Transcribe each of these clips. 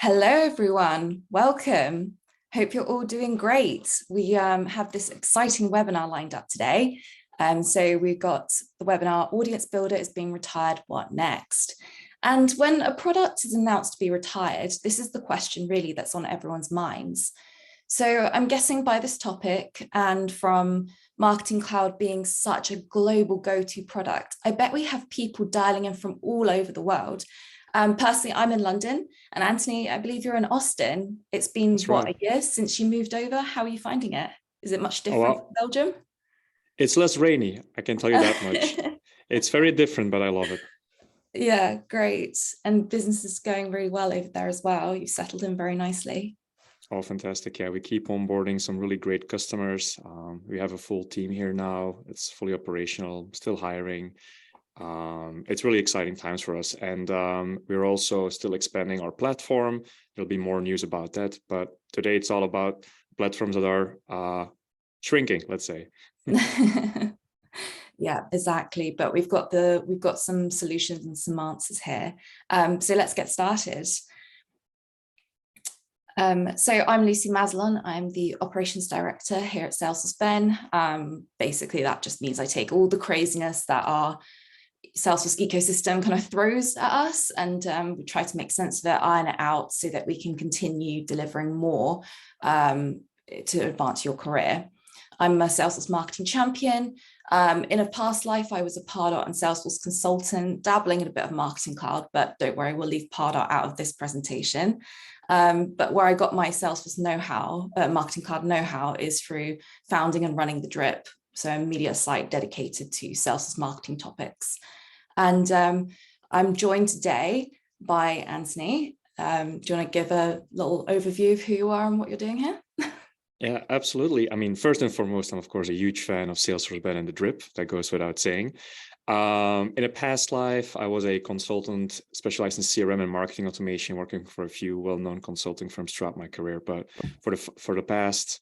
Hello, everyone. Welcome. Hope you're all doing great. We have this exciting webinar lined up today. So we've got the webinar, Audience Builder is being retired, what next? And when a product is announced to be retired, this is the question really that's on everyone's minds. So I'm guessing by this topic and from Marketing Cloud being such a global go-to product, I bet we have people dialing in from all over the world. Personally, I'm in London, and Anthony, I believe you're in Austin. It's been, a year since you moved over? How are you finding it? Is it much different from Belgium? It's less rainy, I can tell you that much. It's very different, but I love it. Yeah, great. And business is going really well over there as well. You've settled in very nicely. Oh, fantastic. Yeah, we keep onboarding some really great customers. We have a full team here now. It's fully operational, still hiring. It's really exciting times for us. And we're also still expanding our platform. There'll be more news about that. But today it's all about platforms that are shrinking, let's say. Yeah, exactly. But we've got some solutions and some answers here. So let's get started. So I'm Lucy Mazalon. I'm the operations director here at Salesforce Ben. Basically, that just means I take all the craziness that our Salesforce ecosystem kind of throws at us, and we try to make sense of it, iron it out so that we can continue delivering more to advance your career. I'm a Salesforce marketing champion. In a past life, I was a Pardot and Salesforce consultant, dabbling in a bit of Marketing Cloud, but don't worry, we'll leave Pardot out of this presentation. But where I got my Salesforce know-how, Marketing Cloud know-how, is through founding and running the Drip, so a media site dedicated to Salesforce marketing topics. And I'm joined today by Anthony. Do you want to give a little overview of who you are and what you're doing here? Yeah, absolutely. I mean, first and foremost, I'm of course a huge fan of Salesforce Ben and the Drip. That goes without saying. In a past life, I was a consultant specialized in CRM and marketing automation, working for a few well-known consulting firms throughout my career. But for the past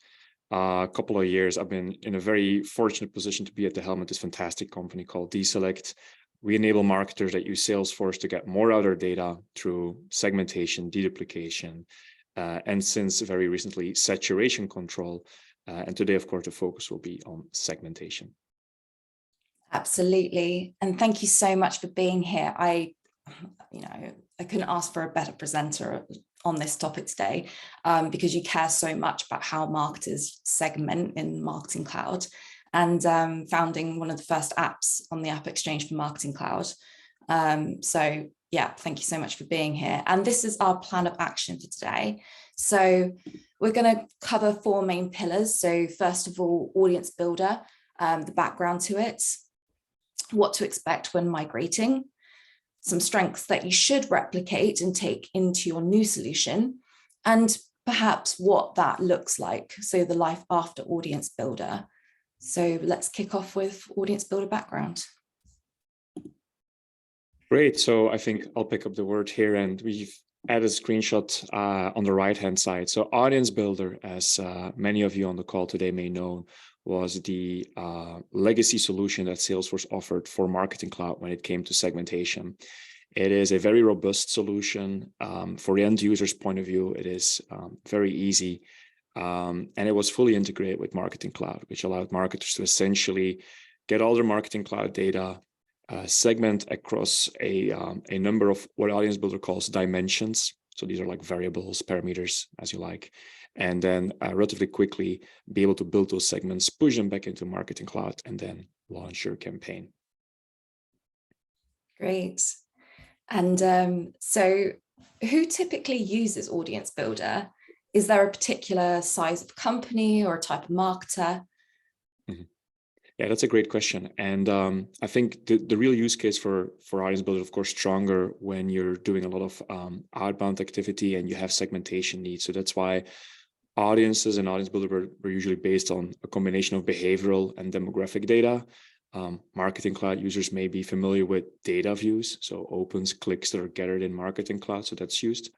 couple of years, I've been in a very fortunate position to be at the helm of this fantastic company called DESelect. We enable marketers that use Salesforce to get more out of their data through segmentation, deduplication, and since very recently, saturation control. And today, of course, the focus will be on segmentation. Absolutely. And thank you so much for being here. I couldn't ask for a better presenter on this topic today because you care so much about how marketers segment in Marketing Cloud, and founding one of the first apps on the App Exchange for Marketing Cloud. So yeah, thank you so much for being here. And this is our plan of action for today. So we're going to cover 4 main pillars. So first of all, Audience Builder, the background to it, what to expect when migrating, some strengths that you should replicate and take into your new solution, and perhaps what that looks like. So the life after Audience Builder. So let's kick off with Audience Builder background. Great. So I think I'll pick up the word here, and we've added a screenshot on the right-hand side. So Audience Builder, as many of you on the call today may know, was the legacy solution that Salesforce offered for Marketing Cloud when it came to segmentation. It is a very robust solution. For the end user's point of view, it is very easy. And it was fully integrated with Marketing Cloud, which allowed marketers to essentially get all their Marketing Cloud data, segment across a number of what Audience Builder calls dimensions. So these are like variables, parameters, as you like, and then relatively quickly be able to build those segments, push them back into Marketing Cloud, and then launch your campaign. Great. And so who typically uses Audience Builder? Is there a particular size of company or a type of marketer? Mm-hmm. Yeah, that's a great question. And I think the real use case for Audience Builder, of course, stronger when you're doing a lot of outbound activity and you have segmentation needs. So that's why audiences and Audience Builder were usually based on a combination of behavioral and demographic data. Marketing Cloud users may be familiar with data views, so opens, clicks that are gathered in Marketing Cloud. So that's used.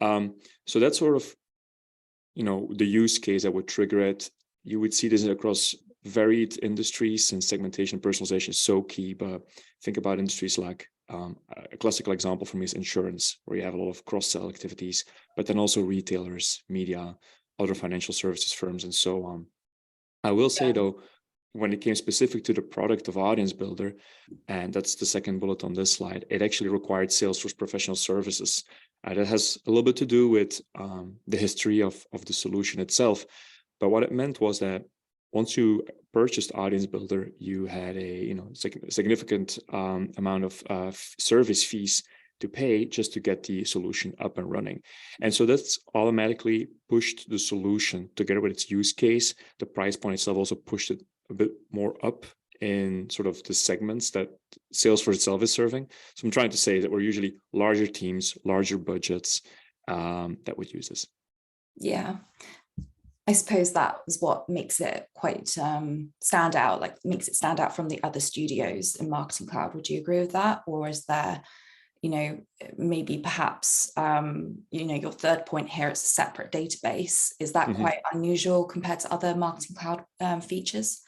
So that's sort of, the use case that would trigger it. You would see this across varied industries, since segmentation and personalization is so key. But think about industries like a classical example for me is insurance, where you have a lot of cross-sell activities, but then also retailers, media, other financial services firms, and so on. I will say though, when it came specific to the product of Audience Builder, and that's the second bullet on this slide, it actually required Salesforce professional services. That has a little bit to do with the history of the solution itself. But what it meant was that once you purchased Audience Builder, you had a significant amount of service fees to pay just to get the solution up and running. And so that's automatically pushed the solution together with its use case. The price point itself also pushed it a bit more up in sort of the segments that Salesforce itself is serving. So I'm trying to say that we're usually larger teams, larger budgets that would use this. Yeah. I suppose that was what makes it quite stand out, like makes it stand out from the other studios in Marketing Cloud. Would you agree with that? Or is there, maybe perhaps, your third point here, it's a separate database. Is that quite unusual compared to other Marketing Cloud features?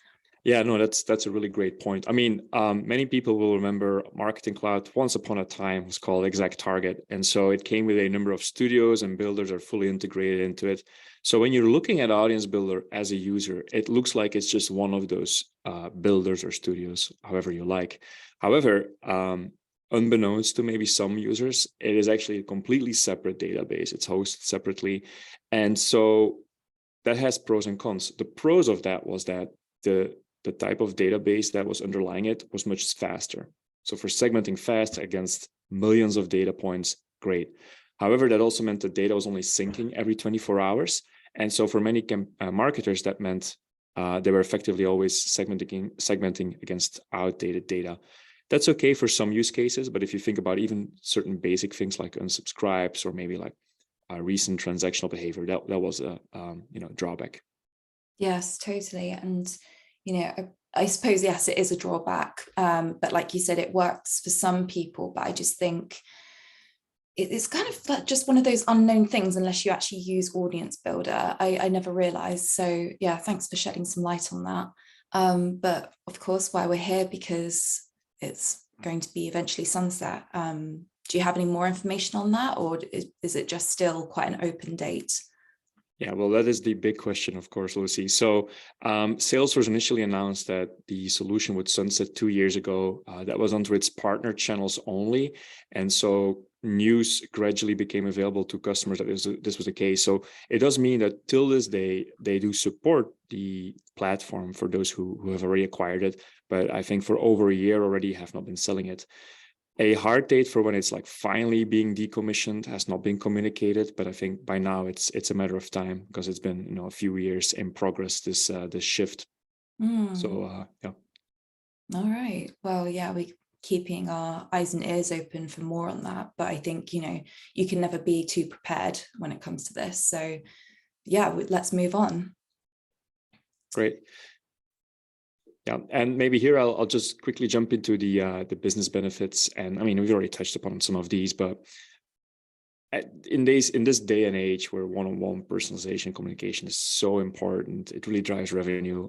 Yeah, no, that's a really great point. I mean, many people will remember Marketing Cloud once upon a time was called ExactTarget. And so it came with a number of studios and builders are fully integrated into it. So when you're looking at Audience Builder as a user, it looks like it's just one of those builders or studios, however you like. However, unbeknownst to maybe some users, it is actually a completely separate database. It's hosted separately. And so that has pros and cons. The pros of that was that the type of database that was underlying it was much faster. So for segmenting fast against millions of data points, great. However, that also meant the data was only syncing every 24 hours. And so for many marketers, that meant they were effectively always segmenting against outdated data. That's okay for some use cases, but if you think about even certain basic things like unsubscribes or maybe like recent transactional behavior, that was a drawback. Yes, totally. And I suppose, yes, it is a drawback. But like you said, it works for some people, but I just think it's kind of just one of those unknown things unless you actually use Audience Builder. I never realized. So yeah, thanks for shedding some light on that. But of course, why we're here, because it's going to be eventually sunset. Do you have any more information on that, or is it just still quite an open date? Yeah, well, that is the big question, of course, Lucy. So Salesforce initially announced that the solution would sunset 2 years ago. That was under its partner channels only. And so news gradually became available to customers that this was the case. So it does mean that till this day, they do support the platform for those who have already acquired it. But I think for over a year already have not been selling it. A hard date for when it's like finally being decommissioned has not been communicated, but I think by now it's a matter of time because it's been a few years in progress, this shift. So yeah. All right. Well, yeah, we're keeping our eyes and ears open for more on that. But I think you can never be too prepared when it comes to this. So yeah, let's move on. Great. Yeah, and maybe here I'll just quickly jump into the business benefits. And I mean, we've already touched upon some of these, but in this day and age where one-on-one personalization communication is so important, it really drives revenue.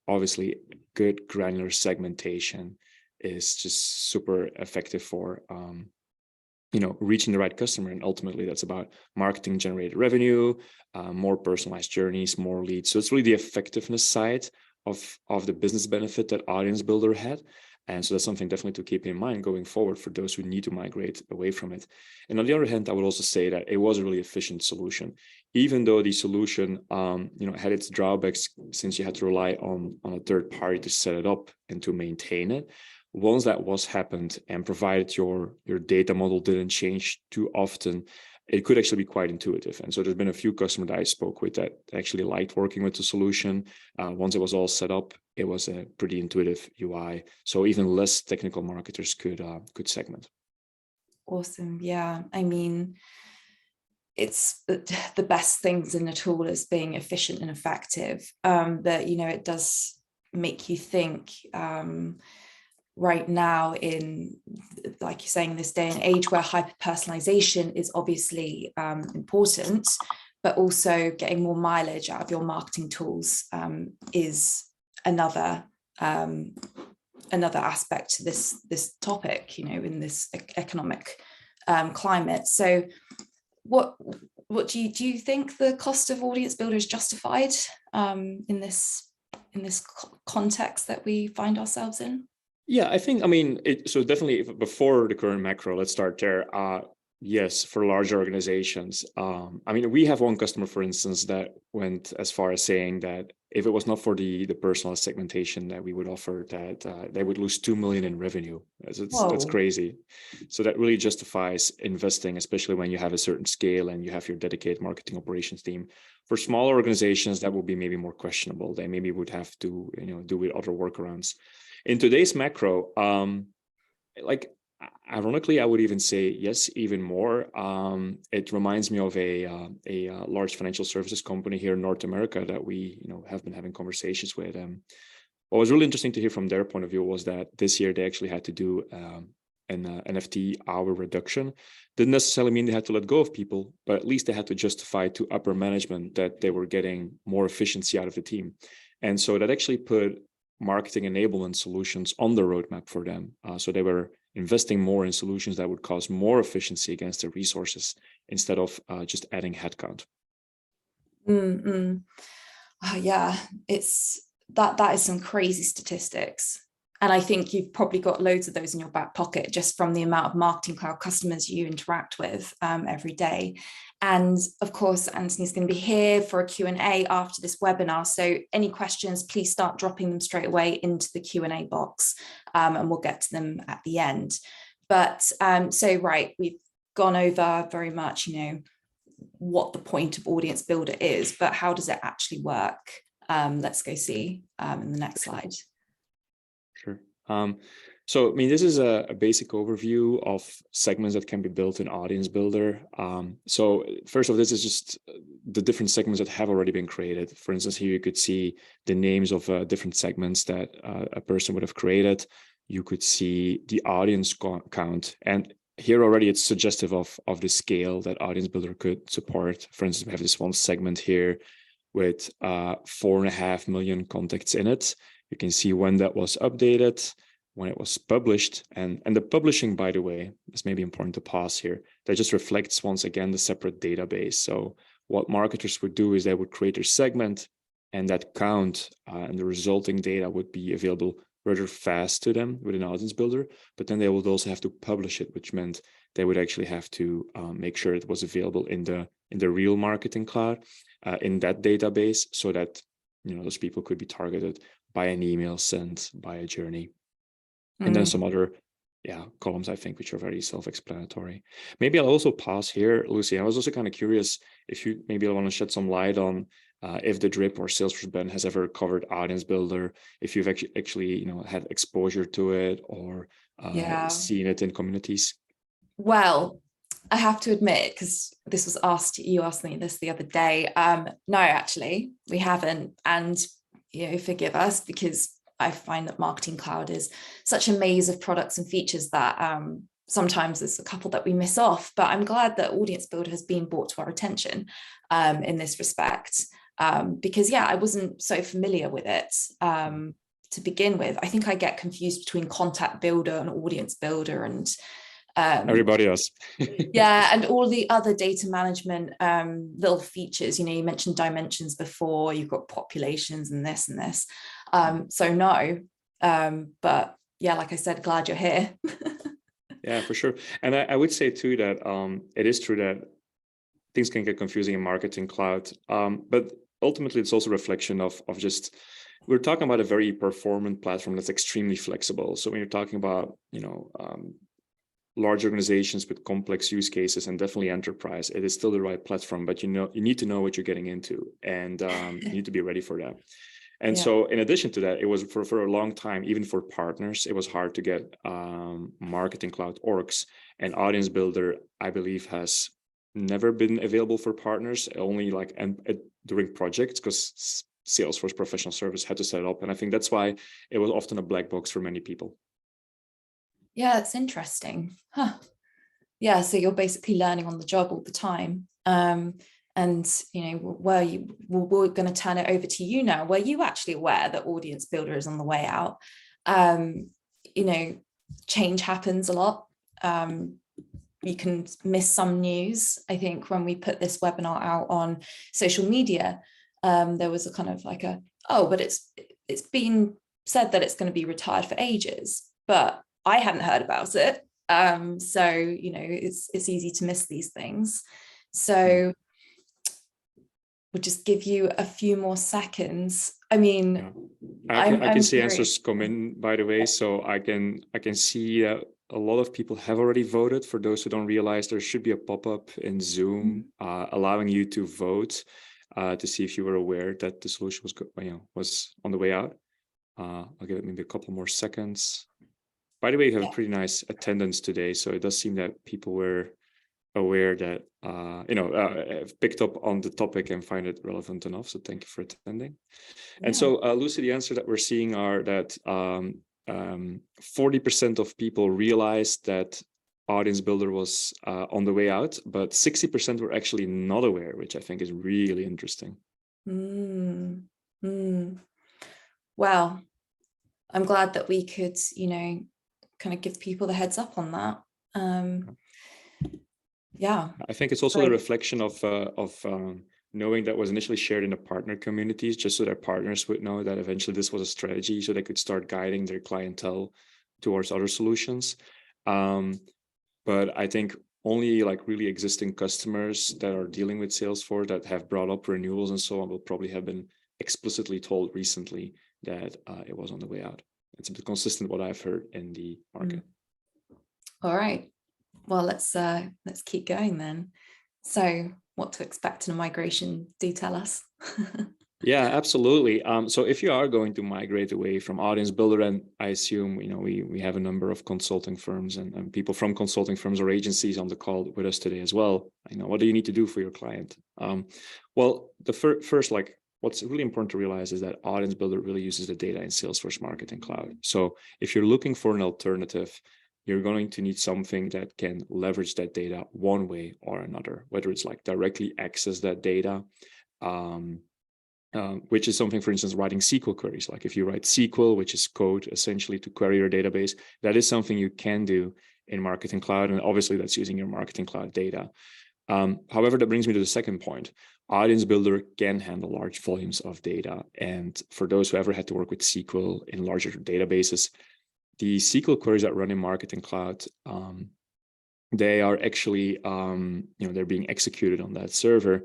Obviously, good granular segmentation is just super effective for reaching the right customer, and ultimately that's about marketing generated revenue, more personalized journeys, more leads. So it's really the effectiveness side of the business benefit that Audience Builder had. And so that's something definitely to keep in mind going forward for those who need to migrate away from it. And on the other hand, I would also say that it was a really efficient solution, even though the solution had its drawbacks since you had to rely on a third party to set it up and to maintain it. Once that was happened, and provided your data model didn't change too often, it could actually be quite intuitive. And so there's been a few customers that I spoke with that actually liked working with the solution. Once it was all set up, it was a pretty intuitive UI. So even less technical marketers could segment. Awesome. Yeah. I mean, it's the best things in a tool is being efficient and effective. But, it does make you think, right now in, like you're saying, this day and age where hyper-personalization is obviously important, but also getting more mileage out of your marketing tools is another another aspect to this topic, in this economic climate. So what do you think the cost of Audience Builder is justified in this context that we find ourselves in? Yeah, so definitely before the current macro, let's start there. Yes, for large organizations. We have one customer, for instance, that went as far as saying that if it was not for the personalized segmentation that we would offer, that they would lose 2 million in revenue. That's crazy. So that really justifies investing, especially when you have a certain scale and you have your dedicated marketing operations team. For smaller organizations, that will be maybe more questionable. They maybe would have to, do with other workarounds. In today's macro, ironically, I would even say yes, even more. It reminds me of a large financial services company here in North America that we, have been having conversations with. What was really interesting to hear from their point of view was that this year they actually had to do an NFT hour reduction. Didn't necessarily mean they had to let go of people, but at least they had to justify to upper management that they were getting more efficiency out of the team. And so that actually put marketing enablement solutions on the roadmap for them. So they were investing more in solutions that would cause more efficiency against their resources instead of just adding headcount. Yeah, it's that is some crazy statistics. And I think you've probably got loads of those in your back pocket just from the amount of Marketing Cloud customers you interact with every day. And of course, Anthony's going to be here for a Q&A after this webinar. So any questions, please start dropping them straight away into the Q&A box and we'll get to them at the end. But right, we've gone over very much, what the point of Audience Builder is, but how does it actually work? Let's go see in the next slide. Sure. This is a basic overview of segments that can be built in Audience Builder. So first of all, this is just the different segments that have already been created. For instance, here you could see the names of different segments that a person would have created. You could see the audience count. And here already it's suggestive of the scale that Audience Builder could support. For instance, we have this one segment here with 4.5 million contacts in it. You can see when that was updated, when it was published, and the publishing, by the way, is maybe important to pause here. That just reflects once again the separate database. So what marketers would do is they would create their segment, and that count and the resulting data would be available rather fast to them within Audience Builder. But then they would also have to publish it, which meant they would actually have to make sure it was available in the real Marketing Cloud in that database, so that those people could be targeted by an email sent, by a journey. And then some other columns, I think, which are very self-explanatory. Maybe I'll also pause here, Lucy. I was also kind of curious if you maybe want to shed some light on if the Drip or Salesforce Ben has ever covered Audience Builder, if you've actually had exposure to it or seen it in communities. Well, I have to admit, because this was you asked me this the other day. No, actually, we haven't. And forgive us, because I find that Marketing Cloud is such a maze of products and features that sometimes there's a couple that we miss off. But I'm glad that Audience Builder has been brought to our attention in this respect, because I wasn't so familiar with it to begin with. I think I get confused between Contact Builder and Audience Builder and everybody else. And all the other data management little features. You mentioned dimensions before, you've got populations and this and this. So no, but like I said, glad you're here. Yeah, for sure. And I would say too that it is true that things can get confusing in Marketing Cloud, but ultimately it's also a reflection of just, we're talking about a very performant platform that's extremely flexible. So when you're talking about large organizations with complex use cases and definitely enterprise, it is still the right platform, but you need to know what you're getting into, and you need to be ready for that. And so in addition to that, it was for a long time, even for partners, it was hard to get Marketing Cloud orgs, and Audience Builder, I believe, has never been available for partners, only during projects, because Salesforce Professional Service had to set it up. And I think that's why it was often a black box for many people. Yeah, it's interesting. So you're basically learning on the job all the time. And we're going to turn it over to you now. Were you actually aware that Audience Builder is on the way out? You know, change happens a lot. You can miss some news. I think when we put this webinar out on social media, there was a kind of like but it's been said that it's going to be retired for ages, but I hadn't heard about it. So, you know, it's easy to miss these things. So we'll just give you a few more seconds. I mean, I can see answers come in, by the way. So I can see a lot of people have already voted. For those who don't realize, there should be a pop-up in Zoom allowing you to vote to see if you were aware that the solution was on the way out. I'll give it maybe a couple more seconds. By the way, you have a pretty nice attendance today, so it does seem that people were aware that picked up on the topic and find it relevant enough. So thank you for attending. Yeah. And so, Lucy, the answer that we're seeing are that 40% of people realized that Audience Builder was on the way out, but 60% were actually not aware, which I think is really interesting. Well, I'm glad that we could, you know, kind of give people the heads up on that. Yeah, I think it's also a reflection of knowing that was initially shared in the partner communities, just so that partners would know that eventually this was a strategy, so they could start guiding their clientele towards other solutions. But I think only like really existing customers that are dealing with Salesforce that have brought up renewals and so on will probably have been explicitly told recently that it was on the way out. It's a bit consistent with what I've heard in the market. All right. Well, let's keep going then. So what to expect in a migration, do tell us. Yeah, absolutely. So if you are going to migrate away from Audience Builder, and I assume, you know, we have a number of consulting firms and people from consulting firms or agencies on the call with us today as well. You know, what do you need to do for your client? Well, the first, like, what's really important to realize is that Audience Builder really uses the data in Salesforce Marketing Cloud. So if you're looking for an alternative, you're going to need something that can leverage that data one way or another, whether it's like directly access that data, which is something, for instance, writing SQL queries. Like if you write SQL, which is code essentially to query your database, that is something you can do in Marketing Cloud. And obviously that's using your Marketing Cloud data. However, that brings me to the second point. Audience Builder can handle large volumes of data. And for those who ever had to work with SQL in larger databases, the SQL queries that run in Marketing Cloud, they are actually, they're being executed on that server.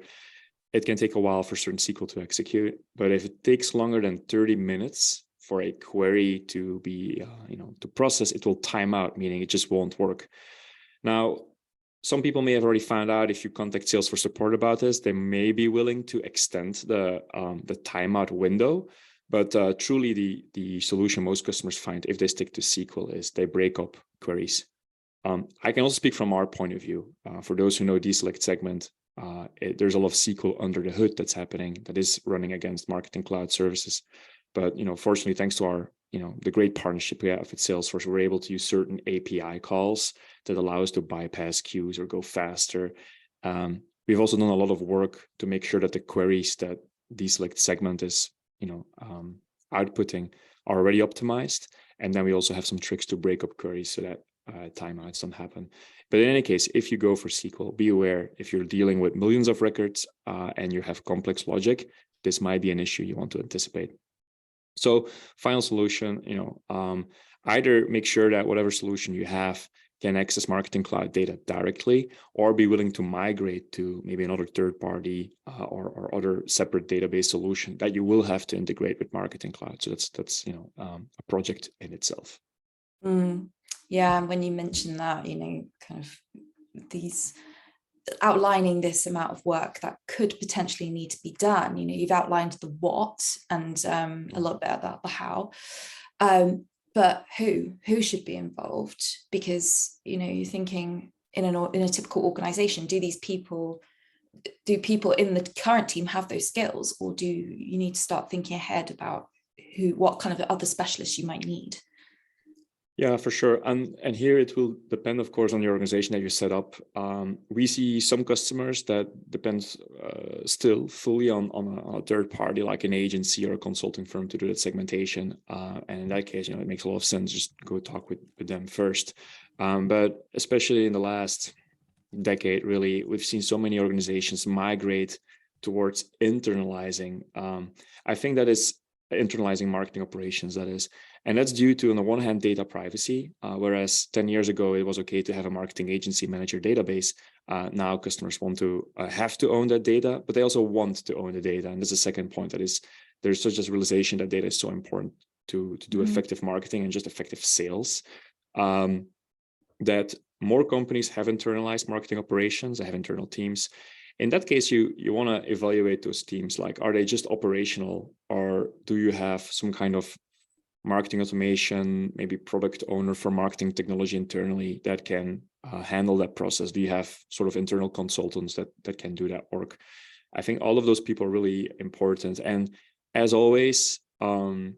It can take a while for certain SQL to execute, but if it takes longer than 30 minutes for a query to be, to process, it will time out, meaning it just won't work. Now, some people may have already found out, if you contact Salesforce support about this, they may be willing to extend the timeout window. But truly, the solution most customers find if they stick to SQL is they break up queries. I can also speak from our point of view. For those who know DESelect segment, there's a lot of SQL under the hood that's happening that is running against Marketing Cloud services. But fortunately, thanks to our the great partnership we have with Salesforce, we're able to use certain API calls that allow us to bypass queues or go faster. We've also done a lot of work to make sure that the queries that DESelect segment is outputting are already optimized. And then we also have some tricks to break up queries so that timeouts don't happen. But in any case, if you go for SQL, be aware if you're dealing with millions of records and you have complex logic, this might be an issue you want to anticipate. So final solution, either make sure that whatever solution you have can access Marketing Cloud data directly, or be willing to migrate to maybe another third party or other separate database solution that you will have to integrate with Marketing Cloud. So that's a project in itself. Yeah, and when you mentioned that, kind of these outlining this amount of work that could potentially need to be done, you've outlined the what and a little bit about the how. But who should be involved? Because you're thinking in a typical organization, do people in the current team have those skills, or do you need to start thinking ahead about what kind of other specialists you might need? Yeah, for sure. And here it will depend, of course, on the organization that you set up. We see some customers that depend still fully on a third party, like an agency or a consulting firm, to do that segmentation. And in that case, it makes a lot of sense. Just go talk with them first. But especially in the last decade, really, we've seen so many organizations migrate towards internalizing. I think that is internalizing marketing operations, that is. And that's due to, on the one hand, data privacy, whereas 10 years ago, it was okay to have a marketing agency manage your database. Now customers want to have to own that data, but they also want to own the data. And that's the second point, that is, there's such a realization that data is so important to do effective marketing and just effective sales, that more companies have internalized marketing operations, they have internal teams. In that case, you want to evaluate those teams, like, are they just operational, or do you have some kind of marketing automation, maybe product owner for marketing technology internally that can handle that process? Do you have sort of internal consultants that can do that work? I think all of those people are really important. And as always, when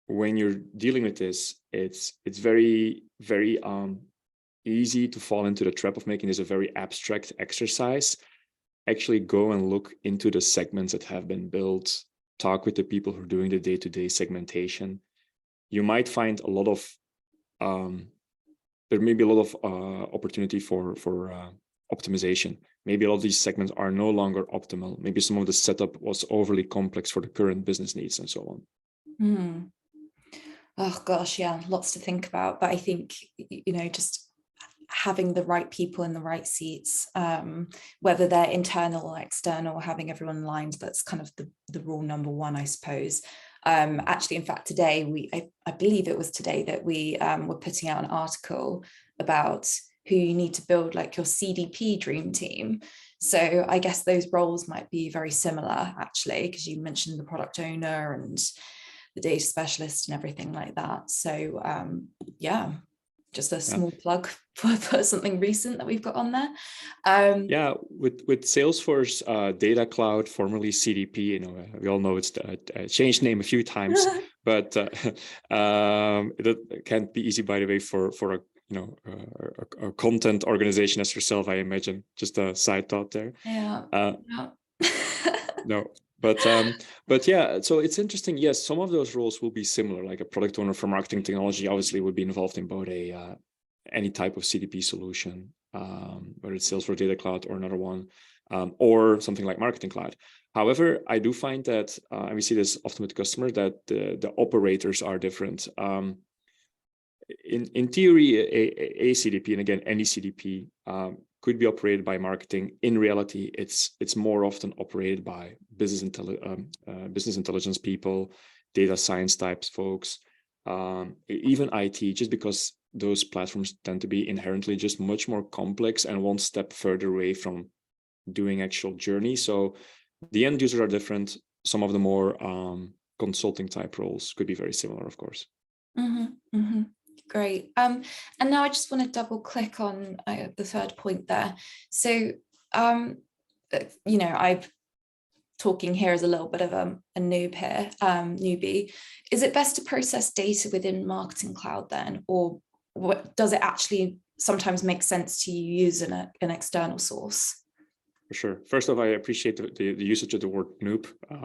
you're dealing with this, it's very, very easy to fall into the trap of making this a very abstract exercise. Actually go and look into the segments that have been built, talk with the people who are doing the day-to-day segmentation. You might find a lot of, there may be a lot of opportunity for optimization. Maybe a lot of these segments are no longer optimal. Maybe some of the setup was overly complex for the current business needs and so on. Oh gosh, yeah, lots to think about. But I think, just having the right people in the right seats, whether they're internal or external, having everyone aligned, that's kind of the rule number one, I suppose. Actually, in fact, today, I believe it was today that we were putting out an article about who you need to build, like, your CDP dream team. So I guess those roles might be very similar, actually, because you mentioned the product owner and the data specialist and everything like that. So yeah, just a small plug for something recent that we've got on there. Yeah, with Salesforce Data Cloud, formerly CDP, we all know it's changed name a few times, but it can't be easy, by the way, for a content organization as yourself, I imagine. Just a side thought there. Yeah. No. But yeah, so it's interesting. Yes, some of those roles will be similar, like a product owner for marketing technology obviously would be involved in both any type of CDP solution, whether it's Salesforce Data Cloud or another one, or something like Marketing Cloud. However, I do find that, and we see this often with customers, that the operators are different. In theory, a CDP, and again, any CDP, could be operated by marketing. In reality, it's more often operated by business intelligence people, data science types folks, even IT, just because those platforms tend to be inherently just much more complex and one step further away from doing actual journey. So the end users are different. Some of the more consulting type roles could be very similar, of course. Great. And now I just want to double click on the third point there. So, I'm talking here as a little bit of a noob here, newbie. Is it best to process data within Marketing Cloud then, or does it actually sometimes make sense to use an external source? For sure. First off, I appreciate the usage of the word noob. I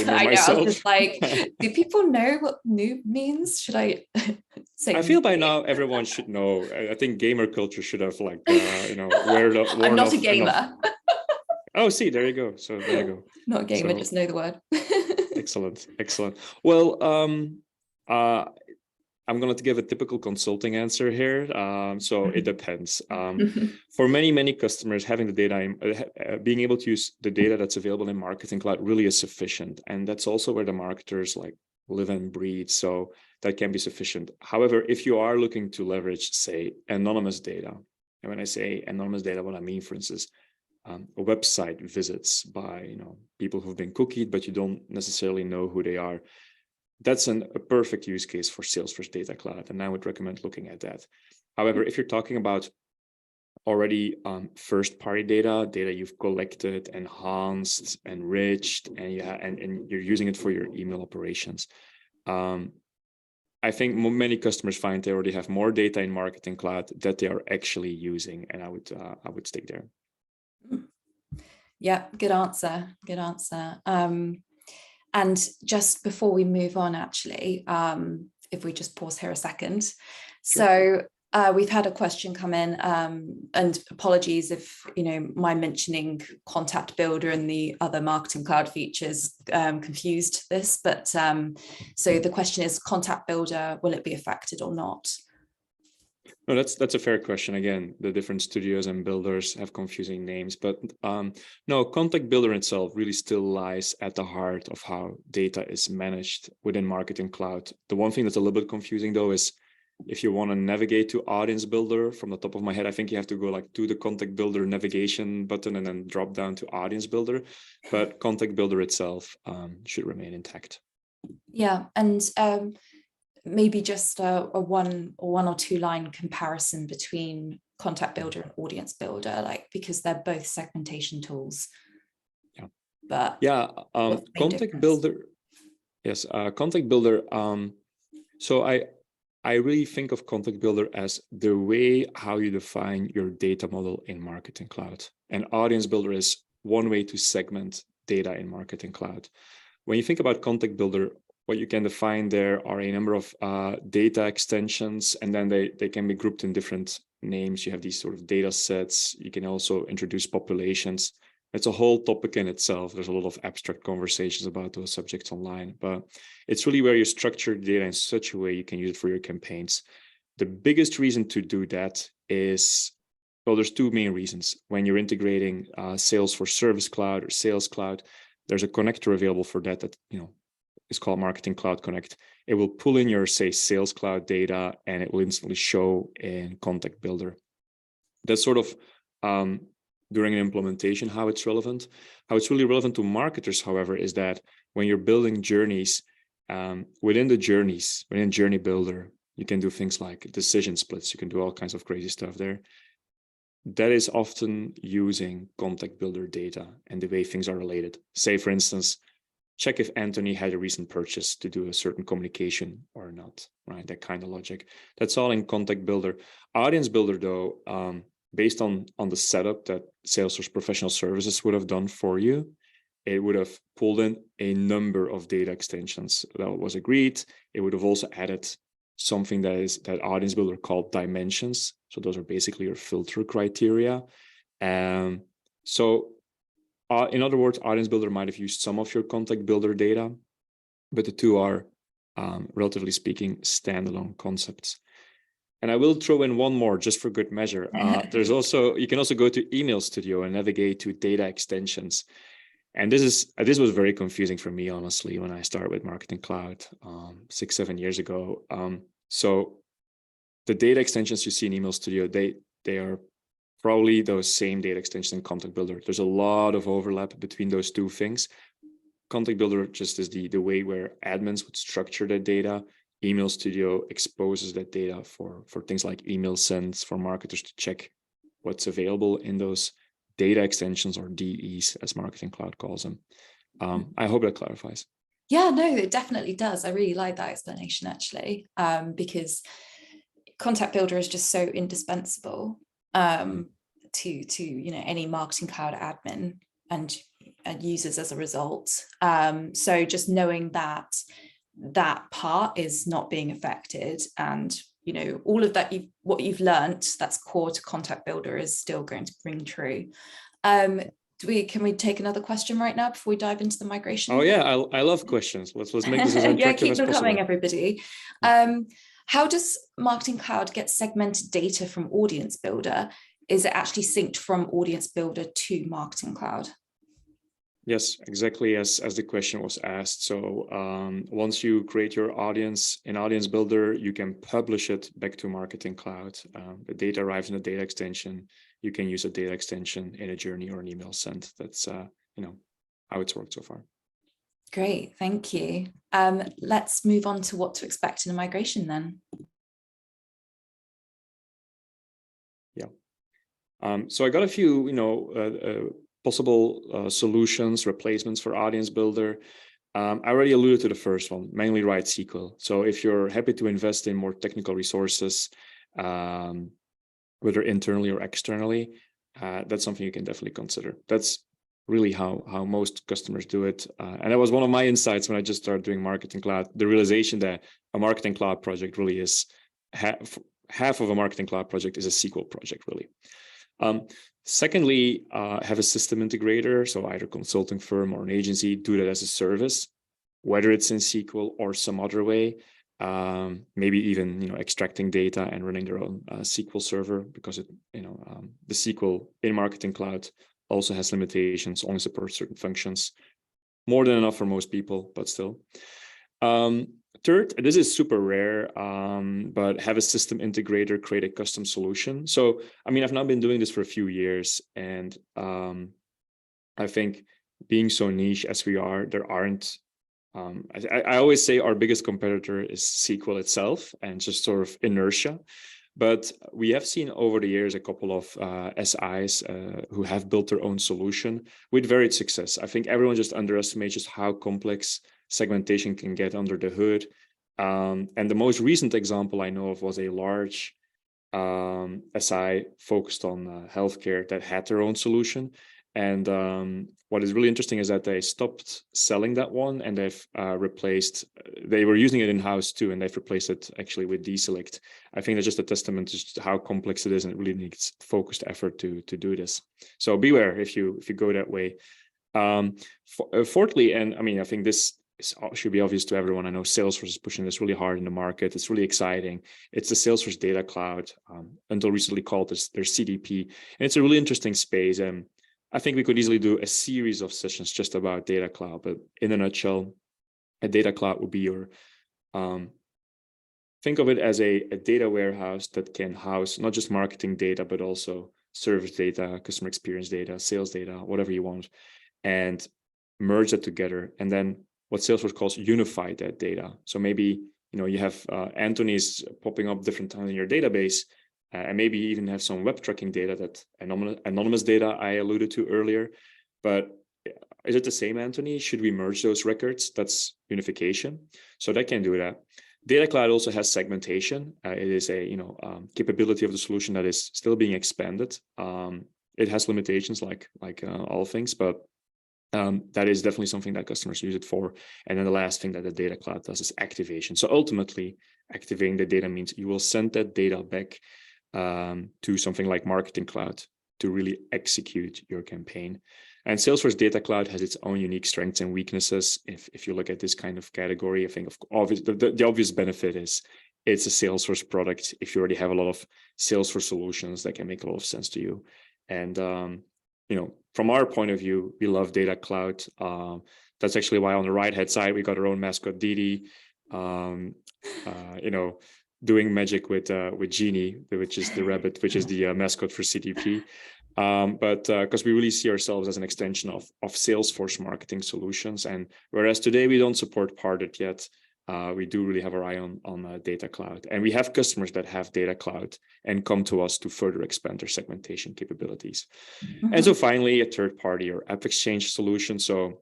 know. I was just like, do people know what noob means? Should I say? I feel by now everyone should know. I think gamer culture should have I'm not a gamer. Oh, see, there you go. So there you go. Not a gamer, just know the word. Excellent. Well, I'm going to give a typical consulting answer here. So it depends. For many customers, having the data, being able to use the data that's available in Marketing Cloud really is sufficient. And that's also where the marketers live and breathe. So that can be sufficient. However, if you are looking to leverage, say, anonymous data, and when I say anonymous data, what I mean, for instance, website visits by people who've been cookied, but you don't necessarily know who they are. That's a perfect use case for Salesforce Data Cloud, and I would recommend looking at that. However, if you're talking about already first-party data you've collected, enhanced, enriched, and you're using it for your email operations, I think many customers find they already have more data in Marketing Cloud that they are actually using, and I would stick there. Yeah, good answer. Good answer. And just before we move on, actually, if we just pause here a second. Sure. So we've had a question come in, and apologies if, my mentioning Contact Builder and the other Marketing Cloud features confused this, but so the question is, Contact Builder, will it be affected or not? No, that's a fair question. Again, the different studios and builders have confusing names, but no, Contact Builder itself really still lies at the heart of how data is managed within Marketing Cloud. The one thing that's a little bit confusing though is if you want to navigate to Audience Builder, from the top of my head, I think you have to go like to the Contact Builder navigation button and then drop down to Audience Builder, but Contact Builder itself should remain intact. Yeah, and maybe just a one or two line comparison between Contact Builder and Audience Builder, like, because they're both segmentation tools. Yeah. But yeah, Contact Builder. Yes, Contact Builder. So I really think of Contact Builder as the way how you define your data model in Marketing Cloud, and Audience Builder is one way to segment data in Marketing Cloud. When you think about Contact Builder, what you can define there are a number of data extensions, and then they can be grouped in different names. You have these sort of data sets. You can also introduce populations. It's a whole topic in itself. There's a lot of abstract conversations about those subjects online, but it's really where you structure data in such a way you can use it for your campaigns. The biggest reason to do that is, well, there's two main reasons. When you're integrating Salesforce Service Cloud or Sales Cloud, there's a connector available for that is called Marketing Cloud Connect. It will pull in your, say, Sales Cloud data, and it will instantly show in Contact Builder. That's sort of during an implementation how it's relevant. How it's really relevant to marketers, however, is that when you're building journeys, within Journey Builder, you can do things like decision splits. You can do all kinds of crazy stuff there. That is often using Contact Builder data and the way things are related. Say, for instance, check if Anthony had a recent purchase to do a certain communication or not, right? That kind of logic. That's all in Contact Builder. Audience Builder, though, based on the setup that Salesforce Professional Services would have done for you, it would have pulled in a number of data extensions that was agreed. It would have also added something that Audience Builder called dimensions. So those are basically your filter criteria. So in other words, Audience Builder might have used some of your Contact Builder data, but the two are, relatively speaking, standalone concepts. And I will throw in one more just for good measure. You can also go to Email Studio and navigate to data extensions. And this was very confusing for me, honestly, when I started with Marketing Cloud 6-7 years ago. So the data extensions you see in Email Studio, they are probably those same data extensions in Contact Builder. There's a lot of overlap between those two things. Contact Builder just is the way where admins would structure their data. Email Studio exposes that data for things like email sends, for marketers to check what's available in those data extensions, or DEs, as Marketing Cloud calls them. I hope that clarifies. Yeah, no, it definitely does. I really like that explanation, actually, because Contact Builder is just so indispensable to any Marketing Cloud admin and users as a result. So just knowing that part is not being affected, and all of that, what you've learned that's core to Contact Builder is still going to ring true. Can we take another question right now before we dive into the migration? Oh yeah, I love questions. Let's make this as interactive yeah, keep them as coming, everybody. How does Marketing Cloud get segmented data from Audience Builder? Is it actually synced from Audience Builder to Marketing Cloud? Yes, exactly as the question was asked. So once you create your audience in Audience Builder, you can publish it back to Marketing Cloud. The data arrives in a data extension. You can use a data extension in a journey or an email sent. That's how it's worked so far. Great, thank you. Let's move on to what to expect in a migration then. Yeah. So I got a few, possible solutions, replacements for Audience Builder. I already alluded to the first one, mainly write SQL. So if you're happy to invest in more technical resources, whether internally or externally, that's something you can definitely consider. That's really how most customers do it. And that was one of my insights when I just started doing Marketing Cloud, the realization that a Marketing Cloud project really is half of a Marketing Cloud project is a SQL project, really. Secondly, have a system integrator, so either consulting firm or an agency, do that as a service, whether it's in SQL or some other way. Maybe even extracting data and running their own SQL server, because the SQL in Marketing Cloud also has limitations, only supports certain functions. More than enough for most people, but still. Third, this is super rare, but have a system integrator create a custom solution. So, I've now been doing this for a few years, and I think being so niche as we are, there aren't, I always say our biggest competitor is SQL itself and just sort of inertia. But we have seen over the years a couple of SIs who have built their own solution with varied success. I think everyone just underestimates just how complex segmentation can get under the hood. And the most recent example I know of was a large SI focused on healthcare that had their own solution. And what is really interesting is that they stopped selling that one, and they've replaced, they were using it in-house too, and they've replaced it actually with DESelect. I think that's just a testament to just how complex it is, and it really needs focused effort to do this. So beware if you go that way. Fourthly, and I think this should be obvious to everyone. I know Salesforce is pushing this really hard in the market. It's really exciting. It's the Salesforce Data Cloud, until recently called their CDP. And it's a really interesting space. And I think we could easily do a series of sessions just about Data Cloud. But in a nutshell, a Data Cloud would be your, think of it as a data warehouse that can house not just marketing data, but also service data, customer experience data, sales data, whatever you want, and merge that together. And then what Salesforce calls unify that data. So maybe, you have Anthony's popping up different times in your database, and maybe even have some web tracking data, that anonymous data I alluded to earlier. But is it the same, Anthony? Should we merge those records? That's unification. So that can do that. Data Cloud also has segmentation. It is a capability of the solution that is still being expanded. It has limitations like all things, but that is definitely something that customers use it for. And then the last thing that the Data Cloud does is activation. So ultimately, activating the data means you will send that data back to something like Marketing Cloud to really execute your campaign. And Salesforce Data Cloud has its own unique strengths and weaknesses. If you look at this kind of category, I think the obvious benefit is it's a Salesforce product. If you already have a lot of Salesforce solutions, that can make a lot of sense to you. And from our point of view, we love Data Cloud. That's actually why on the right-hand side, we got our own mascot, Didi, doing magic with Genie, which is the rabbit, which is the mascot for CDP. But because we really see ourselves as an extension of Salesforce Marketing Solutions. And whereas today we don't support Parted yet, we do really have our eye on Data Cloud. And we have customers that have Data Cloud and come to us to further expand their segmentation capabilities. Mm-hmm. And so finally, a third party or App Exchange solution. So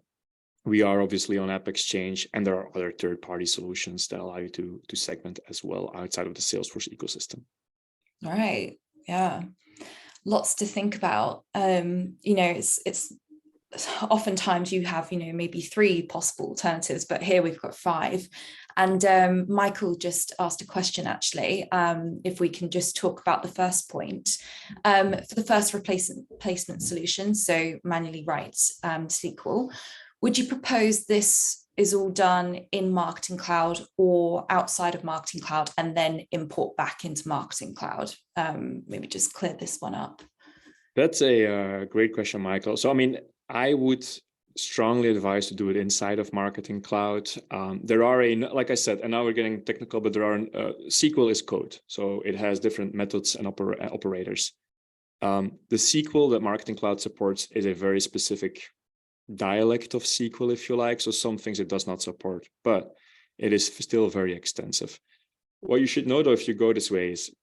we are obviously on App Exchange, and there are other third-party solutions that allow you to segment as well outside of the Salesforce ecosystem. All right. Yeah. Lots to think about. It's oftentimes you have, maybe 3 possible alternatives, but here we've got 5. And Michael just asked a question, actually, if we can just talk about the first point. For the first replacement solution, so manually write SQL, would you propose this is all done in Marketing Cloud or outside of Marketing Cloud and then import back into Marketing Cloud? Maybe just clear this one up. That's a great question, Michael. So, I would strongly advise to do it inside of Marketing Cloud. There are like I said, and now we're getting technical, but there are SQL is code. So it has different methods and operators. The SQL that Marketing Cloud supports is a very specific dialect of SQL, if you like. So some things it does not support, but it is still very extensive. What you should know, though, if you go this way, is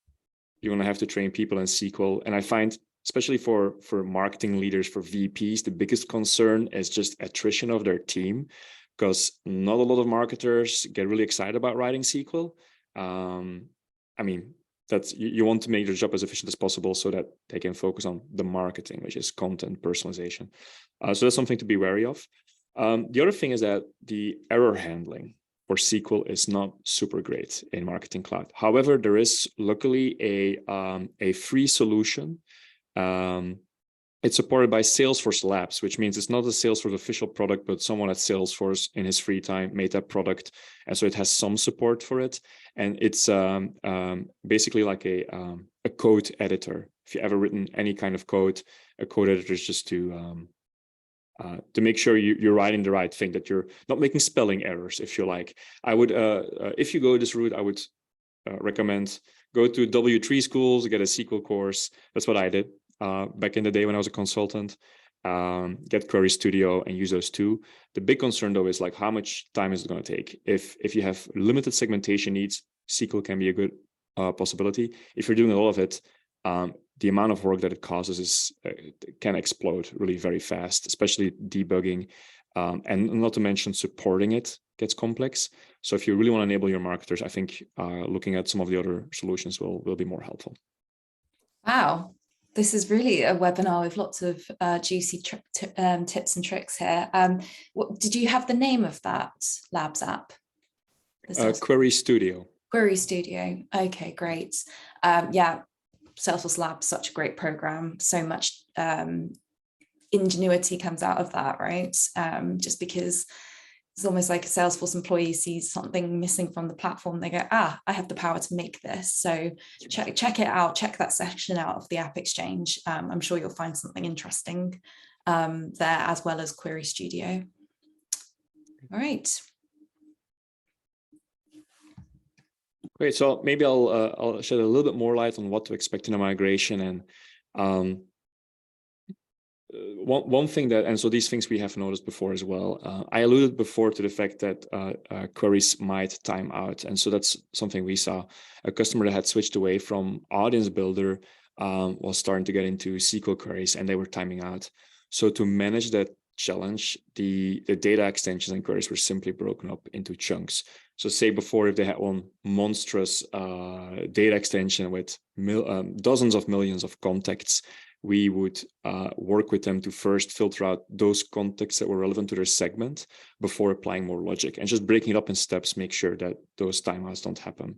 you're going to have to train people in SQL. And I find, especially for marketing leaders, for VPs, the biggest concern is just attrition of their team. because not a lot of marketers get really excited about writing SQL. I mean, that's you want to make their job as efficient as possible so that they can focus on the marketing, which is content personalization. So that's something to be wary of. The other thing is that the error handling for SQL is not super great in Marketing Cloud. However, there is luckily a free solution. It's supported by Salesforce Labs, which means it's not a Salesforce official product, but someone at Salesforce in his free time made that product. And so it has some support for it. And it's basically like a code editor. If you've ever written any kind of code, a code editor is just to make sure you're writing the right thing, that you're not making spelling errors, if you like. I would, if you go this route, I would recommend go to W3 schools, get a SQL course. That's what I did. Back in the day when I was a consultant, get Query Studio and use those two. The big concern though is like how much time is it going to take? If you have limited segmentation needs, SQL can be a good possibility. If you're doing a lot of it, the amount of work that it causes can explode really very fast, especially debugging, and not to mention supporting it gets complex. So if you really want to enable your marketers, I think looking at some of the other solutions will be more helpful. Wow. This is really a webinar with lots of juicy tips and tricks here. Did you have the name of that Labs app? Query Studio. Query Studio. Okay, great. Yeah, Salesforce Labs, such a great program. So much ingenuity comes out of that, right? Just because it's almost like a Salesforce employee sees something missing from the platform, they go, I have the power to make this. So check it out, check that section out of the App Exchange. I'm sure you'll find something interesting there, as well as Query Studio. All right. Great. So maybe I'll shed a little bit more light on what to expect in a migration. And one thing that, and so these things we have noticed before as well. I alluded before to the fact that queries might time out. And so that's something we saw. A customer that had switched away from Audience Builder was starting to get into SQL queries, and they were timing out. So to manage that challenge, the data extensions and queries were simply broken up into chunks. So say before, if they had one monstrous data extension with dozens of millions of contacts, we would work with them to first filter out those contexts that were relevant to their segment before applying more logic, and just breaking it up in steps, make sure that those timeouts don't happen.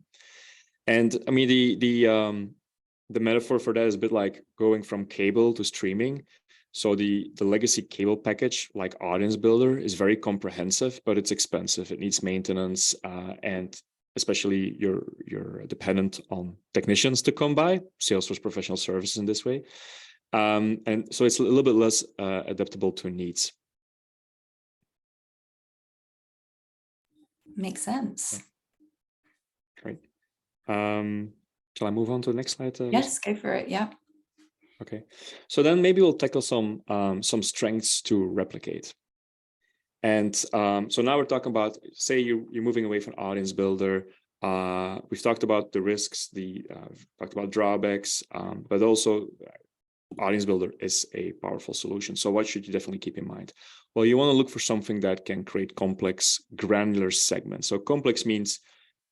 And I mean, the metaphor for that is a bit like going from cable to streaming. So the legacy cable package, like Audience Builder, is very comprehensive, but it's expensive. It needs maintenance, and especially you're dependent on technicians to come by, Salesforce professional services in this way. And so it's a little bit less adaptable to needs. Makes sense. Great. Shall I move on to the next slide? Yes, go for it. Yeah. Okay. So then maybe we'll tackle some strengths to replicate. And so now we're talking about, say you're moving away from Audience Builder. We've talked about the risks, we've talked about drawbacks, but also Audience Builder is a powerful solution. So what should you definitely keep in mind? Well, you want to look for something that can create complex, granular segments. So complex means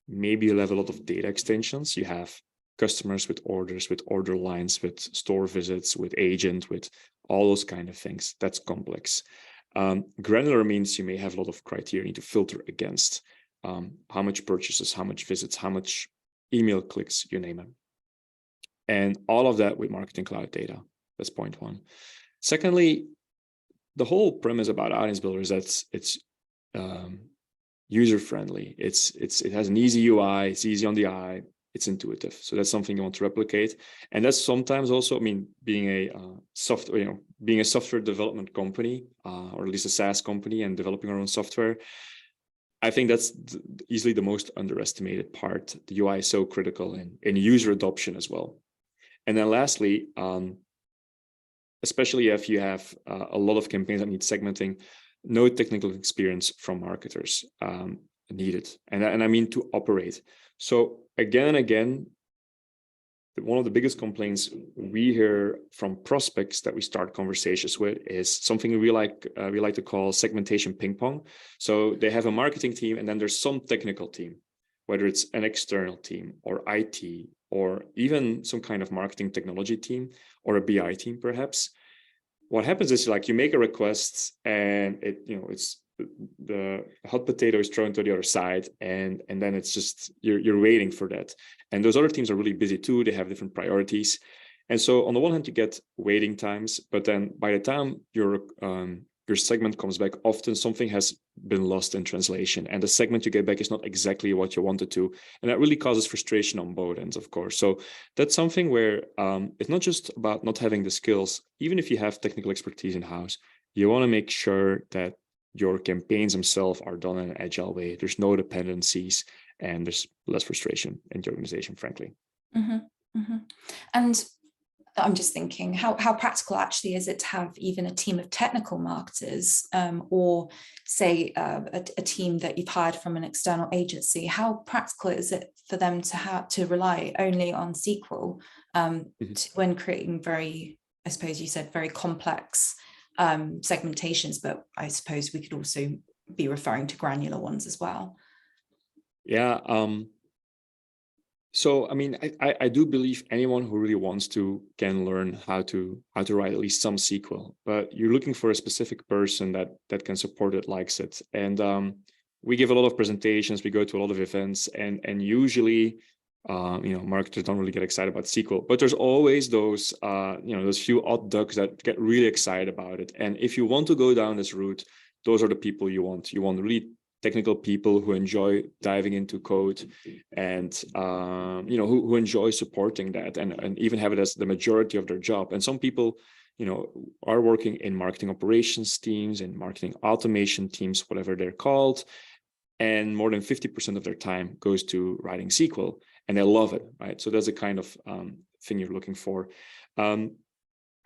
maybe you have a lot of data extensions. You have customers with orders, with order lines, with store visits, with agent, with all those kind of things. That's complex. Granular means you may have a lot of criteria you need to filter against. How much purchases, how much visits, how much email clicks, you name it. And all of that with Marketing Cloud data. That's point one. Secondly, the whole premise about Audience Builder is that it's user-friendly. It has an easy UI, it's easy on the eye, it's intuitive. So that's something you want to replicate. And that's sometimes also, I mean, being a software development company, or at least a SaaS company, and developing our own software, I think that's easily the most underestimated part. The UI is so critical in user adoption as well. And then lastly, especially if you have a lot of campaigns that need segmenting, no technical experience from marketers needed. And I mean to operate. So again and again, one of the biggest complaints we hear from prospects that we start conversations with is something we like to call segmentation ping pong. So they have a marketing team, and then there's some technical team, whether it's an external team or IT or even some kind of marketing technology team or a BI team, perhaps. What happens is, like, you make a request and it's the hot potato is thrown to the other side, and then it's just you're waiting for that. And those other teams are really busy too. They have different priorities. And so on the one hand, you get waiting times, but then by the time your segment comes back, often something has been lost in translation, and the segment you get back is not exactly what you wanted to. And that really causes frustration on both ends, of course. So that's something where it's not just about not having the skills. Even if you have technical expertise in-house, you want to make sure that your campaigns themselves are done in an agile way. There's no dependencies, and there's less frustration in the organization, frankly. Mm-hmm, mm-hmm. And I'm just thinking, how practical actually is it to have even a team of technical marketers, or say a team that you've hired from an external agency? How practical is it for them to have to rely only on SQL when creating very, I suppose you said, very complex segmentations, but I suppose we could also be referring to granular ones as well. Yeah. So, I mean, I do believe anyone who really wants to can learn how to write at least some SQL, but you're looking for a specific person that can support it, likes it. And we give a lot of presentations, we go to a lot of events, and usually, marketers don't really get excited about SQL, but there's always those, those few odd ducks that get really excited about it. And if you want to go down this route, those are the people you want. You want really technical people who enjoy diving into code and, who enjoy supporting that and even have it as the majority of their job. And some people, are working in marketing operations teams and marketing automation teams, whatever they're called. And more than 50% of their time goes to writing SQL, and they love it, right? So that's the kind of thing you're looking for. I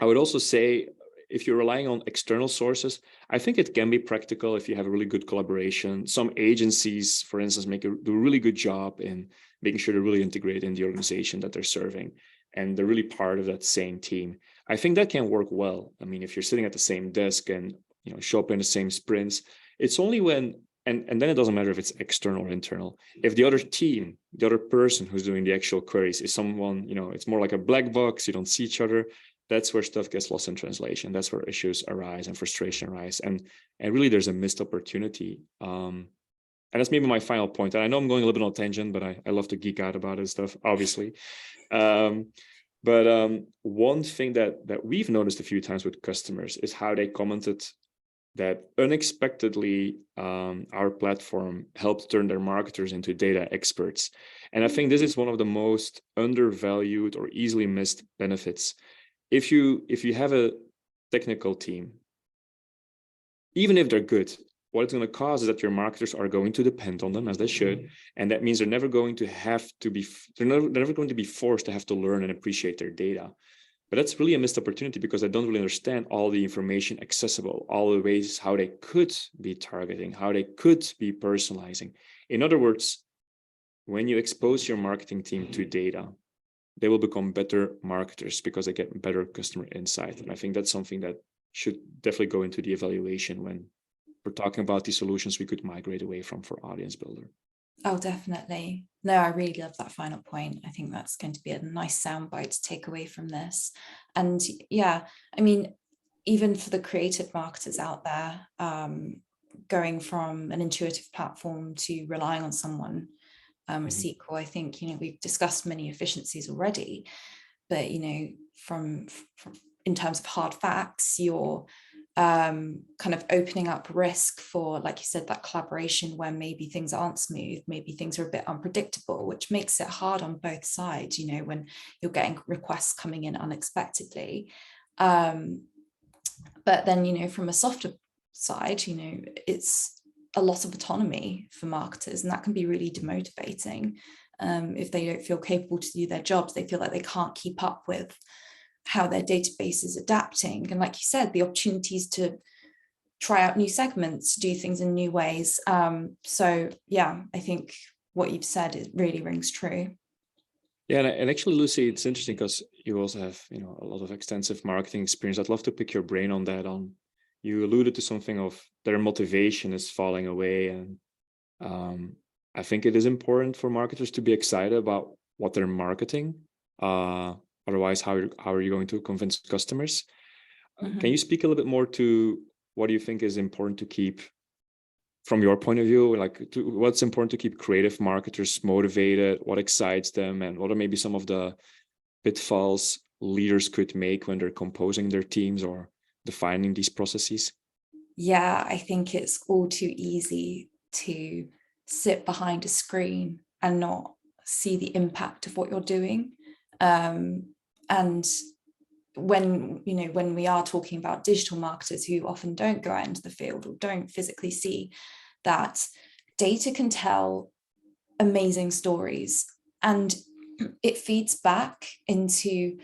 would also say, if you're relying on external sources, I think it can be practical if you have a really good collaboration. Some agencies, for instance, do a really good job in making sure they're really integrated in the organization that they're serving, and they're really part of that same team. I think that can work well. I mean, if you're sitting at the same desk and show up in the same sprints, it's only when, and then it doesn't matter if it's external or internal. If the other team, the other person who's doing the actual queries is someone, it's more like a black box, you don't see each other, that's where stuff gets lost in translation. That's where issues arise and frustration arise. And really there's a missed opportunity. And that's maybe my final point. And I know I'm going a little bit on a tangent, but I love to geek out about this stuff, obviously. But one thing that we've noticed a few times with customers is how they commented that unexpectedly our platform helped turn their marketers into data experts. And I think this is one of the most undervalued or easily missed benefits. If you have a technical team, even if they're good, what it's going to cause is that your marketers are going to depend on them, as they should, and that means they're never going to be forced to have to learn and appreciate their data. But that's really a missed opportunity because they don't really understand all the information accessible, all the ways how they could be targeting, how they could be personalizing. In other words, when you expose your marketing team to data, they will become better marketers because they get better customer insight. And I think that's something that should definitely go into the evaluation when we're talking about the solutions we could migrate away from for Audience Builder. Oh, definitely. No, I really love that final point. I think that's going to be a nice soundbite to take away from this. And yeah, I mean, even for the creative marketers out there, going from an intuitive platform to relying on someone, SQL, I think, we've discussed many efficiencies already, but, from in terms of hard facts, you're kind of opening up risk for, like you said, that collaboration where maybe things aren't smooth, maybe things are a bit unpredictable, which makes it hard on both sides, when you're getting requests coming in unexpectedly. But then, from a softer side, it's a lot of autonomy for marketers, and that can be really demotivating. If they don't feel capable to do their jobs, they feel like they can't keep up with how their database is adapting. And like you said, the opportunities to try out new segments, do things in new ways. So yeah, I think what you've said, it really rings true. Yeah, and actually, Lucy, it's interesting because you also have, a lot of extensive marketing experience. I'd love to pick your brain on that. You alluded to something of their motivation is falling away, and I think it is important for marketers to be excited about what they're marketing. Otherwise, how are you going to convince customers? Can you speak a little bit more to what do you think is important to keep, from your point of view, what's important to keep creative marketers motivated, what excites them, and what are maybe some of the pitfalls leaders could make when they're composing their teams or defining these processes? Yeah, I think it's all too easy to sit behind a screen and not see the impact of what you're doing. And when we are talking about digital marketers who often don't go out into the field or don't physically see that, data can tell amazing stories, and it feeds back into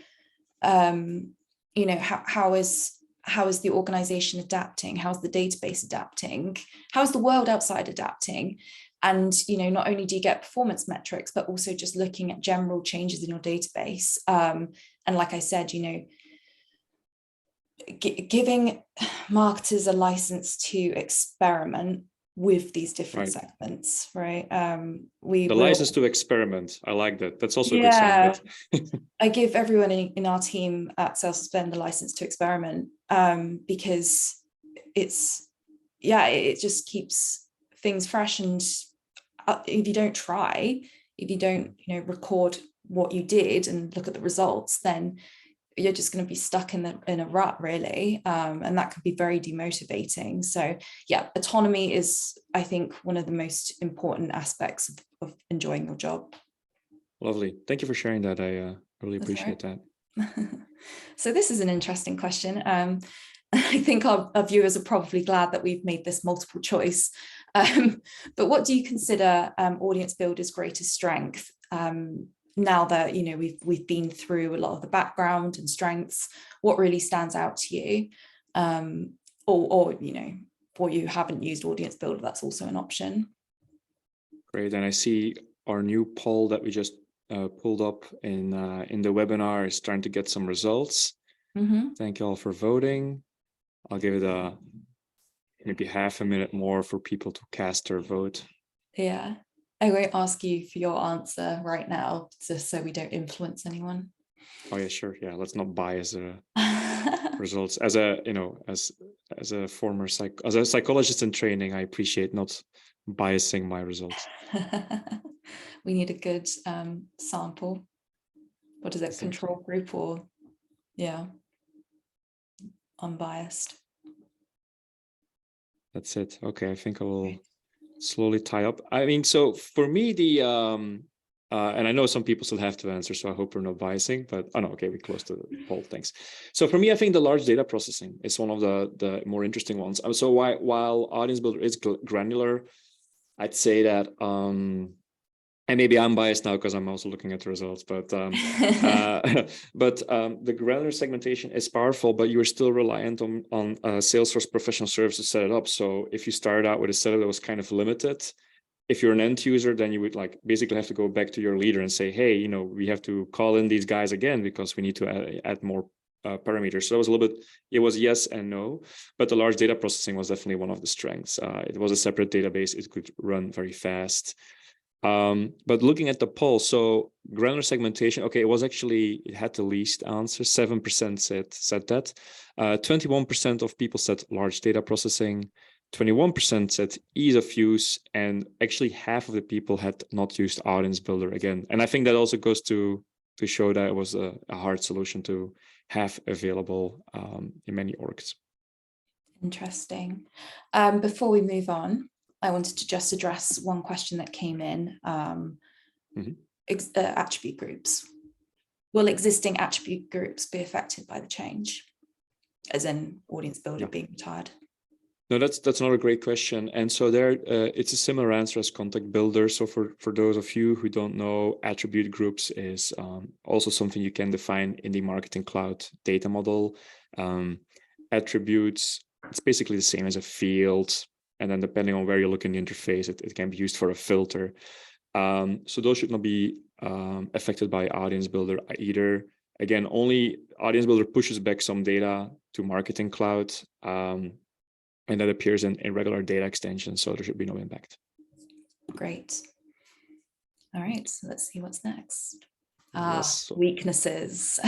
how is the organization adapting, how's the database adapting, how's the world outside adapting. And not only do you get performance metrics, but also just looking at general changes in your database. And like I said, giving marketers a license to experiment with these different segments, right? License to experiment. I like that. That's also a good sign. I give everyone in our team at Salesforce Ben the license to experiment, because it just keeps things fresh. And if you don't try, if you don't record what you did and look at the results, then you're just going to be stuck in a rut, really, and that could be very demotivating. So yeah, autonomy is, I think, one of the most important aspects of enjoying your job. Lovely. Thank you for sharing that. I really appreciate that. So this is an interesting question. I think our viewers are probably glad that we've made this multiple choice. But what do you consider Audience Builder's greatest strength? Now that we've been through a lot of the background and strengths, what really stands out to you? Or you haven't used Audience Builder, that's also an option. Great. And I see our new poll that we just pulled up in the webinar is starting to get some results. Thank you all for voting. I'll give it maybe half a minute more for people to cast their vote. Yeah. I won't ask you for your answer right now, just so we don't influence anyone. Oh yeah, sure. Yeah, let's not bias results. As a former as a psychologist in training, I appreciate not biasing my results. We need a good sample. What is it? Control group, or unbiased. That's it. Okay, I think I will slowly tie up. I mean, so for me, the and I know some people still have to answer, so I hope we're not biasing, but okay, we closed the poll, thanks. So for me, I think the large data processing is one of the more interesting ones. So while Audience Builder is granular, I'd say that, and maybe I'm biased now because I'm also looking at the results, but the granular segmentation is powerful, but you're still reliant on Salesforce professional services to set it up. So if you start out with a setup that was kind of limited, if you're an end user, then you would basically have to go back to your leader and say, hey, we have to call in these guys again because we need to add more parameters. So that was a little bit, it was yes and no, but the large data processing was definitely one of the strengths. It was a separate database. It could run very fast. But looking at the poll, so granular segmentation, okay, it had the least answer. 7% said that. 21% of people said large data processing. 21% said ease of use, and actually half of the people had not used Audience Builder again. And I think that also goes to show that it was a hard solution to have available in many orgs. Interesting. Before we move on, I wanted to just address one question that came in. Attribute groups. Will existing attribute groups be affected by the change? As in Audience Builder being retired? No, that's another great question. And so there, it's a similar answer as Contact Builder. So for those of you who don't know, attribute groups is also something you can define in the Marketing Cloud data model. Attributes, it's basically the same as a field. And then depending on where you look in the interface, it can be used for a filter. So those should not be affected by Audience Builder. Either, again, only Audience Builder pushes back some data to Marketing Cloud, and that appears in regular data extensions, so there should be no impact. Great. All right, so let's see what's next. Yes. Weaknesses.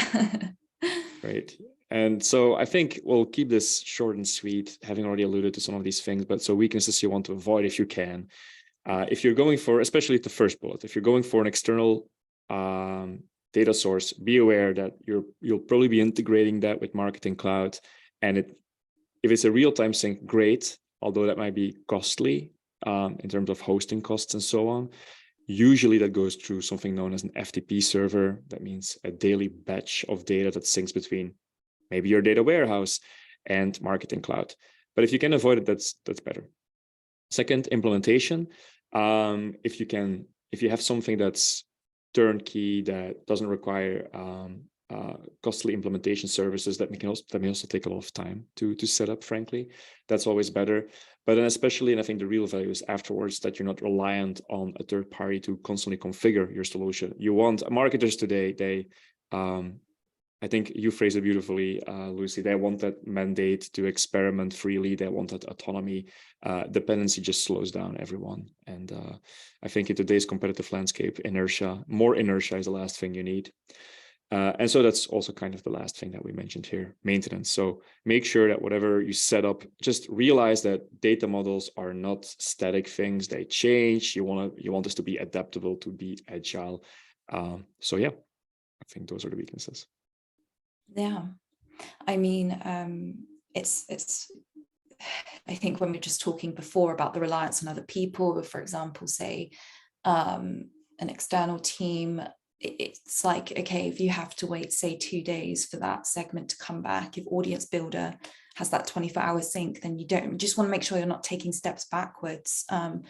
Right. And so I think we'll keep this short and sweet, having already alluded to some of these things, but so weaknesses you want to avoid if you can. If you're going for, especially the first bullet, if you're going for an external data source, be aware that you'll probably be integrating that with Marketing Cloud. And if it's a real-time sync, great, although that might be costly in terms of hosting costs and so on. Usually that goes through something known as an FTP server. That means a daily batch of data that syncs between maybe your data warehouse and Marketing Cloud. But if you can avoid it, that's better. Second, implementation. If you have something that's turnkey, that doesn't require costly implementation services, that may also take a lot of time to set up, frankly. That's always better. But then especially, and I think the real value is afterwards, that you're not reliant on a third party to constantly configure your solution. You want marketers today, I think you phrased it beautifully, Lucy. They want that mandate to experiment freely. They want that autonomy. Dependency just slows down everyone. And I think in today's competitive landscape, more inertia is the last thing you need. And so that's also kind of the last thing that we mentioned here, maintenance. So make sure that whatever you set up, just realize that data models are not static things. They change. You want this to be adaptable, to be agile. So yeah, I think those are the weaknesses. Yeah, I mean, it's. I think when we were just talking before about the reliance on other people, for example, say an external team, it's like, okay, if you have to wait, say 2 days for that segment to come back, if Audience Builder has that 24-hour sync, then you just want to make sure you're not taking steps backwards, and,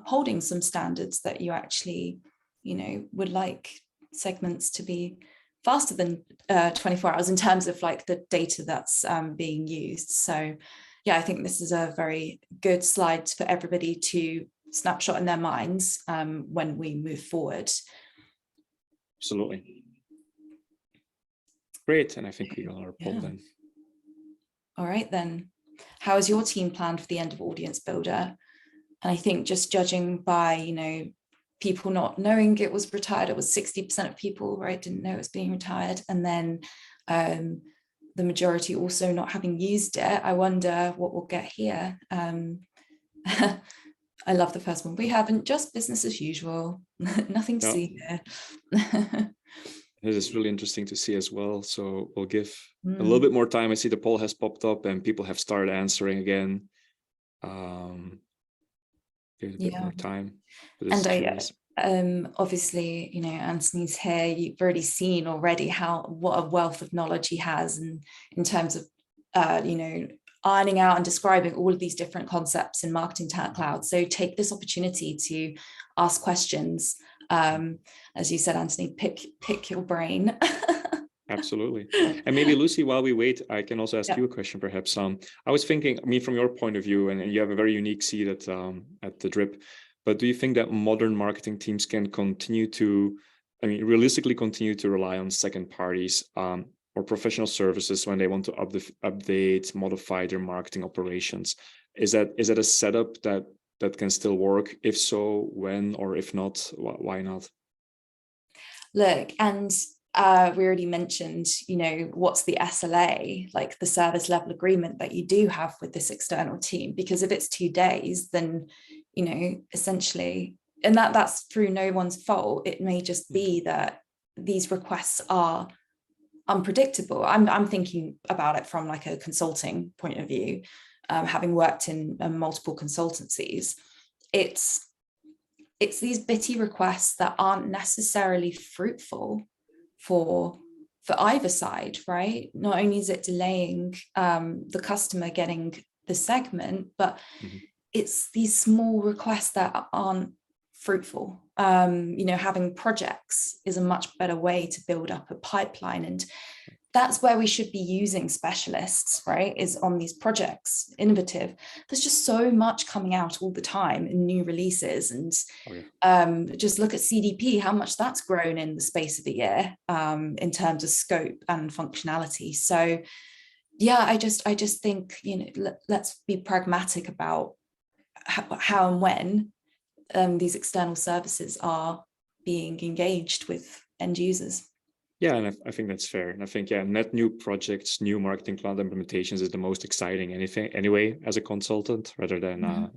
holding some standards that you actually, would like segments to be faster than 24 hours in terms of like the data that's being used. So yeah, I think this is a very good slide for everybody to snapshot in their minds when we move forward. Absolutely. Great. And I think we got our poll then. All right, then. How is your team planned for the end of Audience Builder? And I think just judging by, people not knowing it was retired, it was 60% of people, right, didn't know it was being retired. And then the majority also not having used it. I wonder what we'll get here. I love the first one. We haven't, just business as usual. Nothing to see here. It is really interesting to see as well. So we'll give a little bit more time. I see the poll has popped up and people have started answering again. Give it a bit more time. And obviously, Anthony's here. You've already seen what a wealth of knowledge he has, and in terms of ironing out and describing all of these different concepts in Marketing Cloud. So take this opportunity to ask questions. As you said, Anthony, pick your brain. Absolutely. And maybe Lucy, while we wait, I can also ask you a question, perhaps. I was thinking, from your point of view, and you have a very unique seat at the Drip, but do you think that modern marketing teams can realistically continue to rely on second parties or professional services when they want to update, modify their marketing operations? Is that a setup that can still work? If so, when? Or if not, why not? Look, and we already mentioned, what's the SLA, like the service level agreement that you do have with this external team, because if it's 2 days, then, essentially, and that's through no one's fault. It may just be that these requests are unpredictable. I'm thinking about it from like a consulting point of view, having worked in multiple consultancies. It's these bitty requests that aren't necessarily fruitful for either side, right? Not only is it delaying the customer getting the segment, but it's these small requests that aren't fruitful. Having projects is a much better way to build up a pipeline. And that's where we should be using specialists, right? Is on these projects, innovative. There's just so much coming out all the time in new releases, and just look at CDP, how much that's grown in the space of a year in terms of scope and functionality. So yeah, I just think, let's be pragmatic about how and when these external services are being engaged with end users. Yeah, and I think that's fair. And I think, net new projects, new marketing cloud implementations is the most exciting anything anyway as a consultant, rather than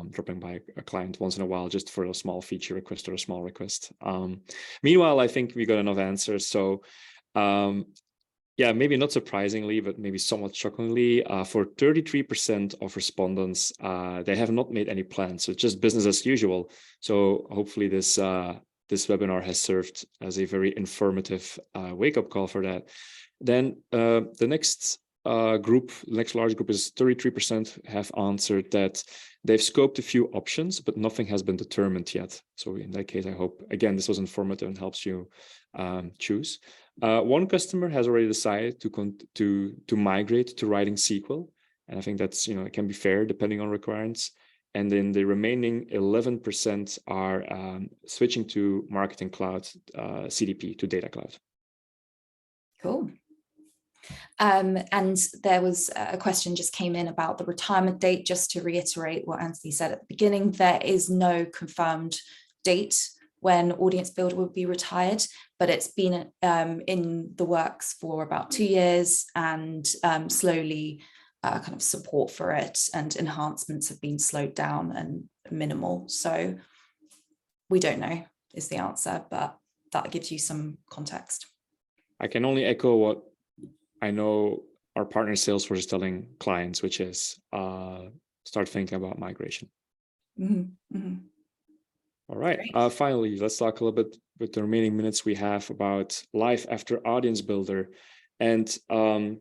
dropping by a client once in a while just for a small feature request or a small request. Meanwhile, I think we got enough answers. So maybe not surprisingly, but maybe somewhat shockingly, for 33% of respondents, they have not made any plans. So it's just business as usual. So hopefully this webinar has served as a very informative wake-up call for that. Then the next large group is 33% have answered that they've scoped a few options, but nothing has been determined yet. So in that case, I hope, again, this was informative and helps you choose. One customer has already decided to migrate to writing SQL. And I think that's, it can be fair depending on requirements. And then the remaining 11% are switching to Marketing Cloud, CDP, to Data Cloud. Cool. And there was a question just came in about the retirement date. Just to reiterate what Anthony said at the beginning, there is no confirmed date when Audience Builder will be retired, but it's been in the works for about 2 years, and slowly kind of support for it and enhancements have been slowed down and minimal. So we don't know is the answer, but that gives you some context. I can only echo what I know our partner Salesforce is telling clients, which is start thinking about migration. Mm-hmm. Mm-hmm. All right. Finally, let's talk a little bit with the remaining minutes we have about life after Audience Builder. And we're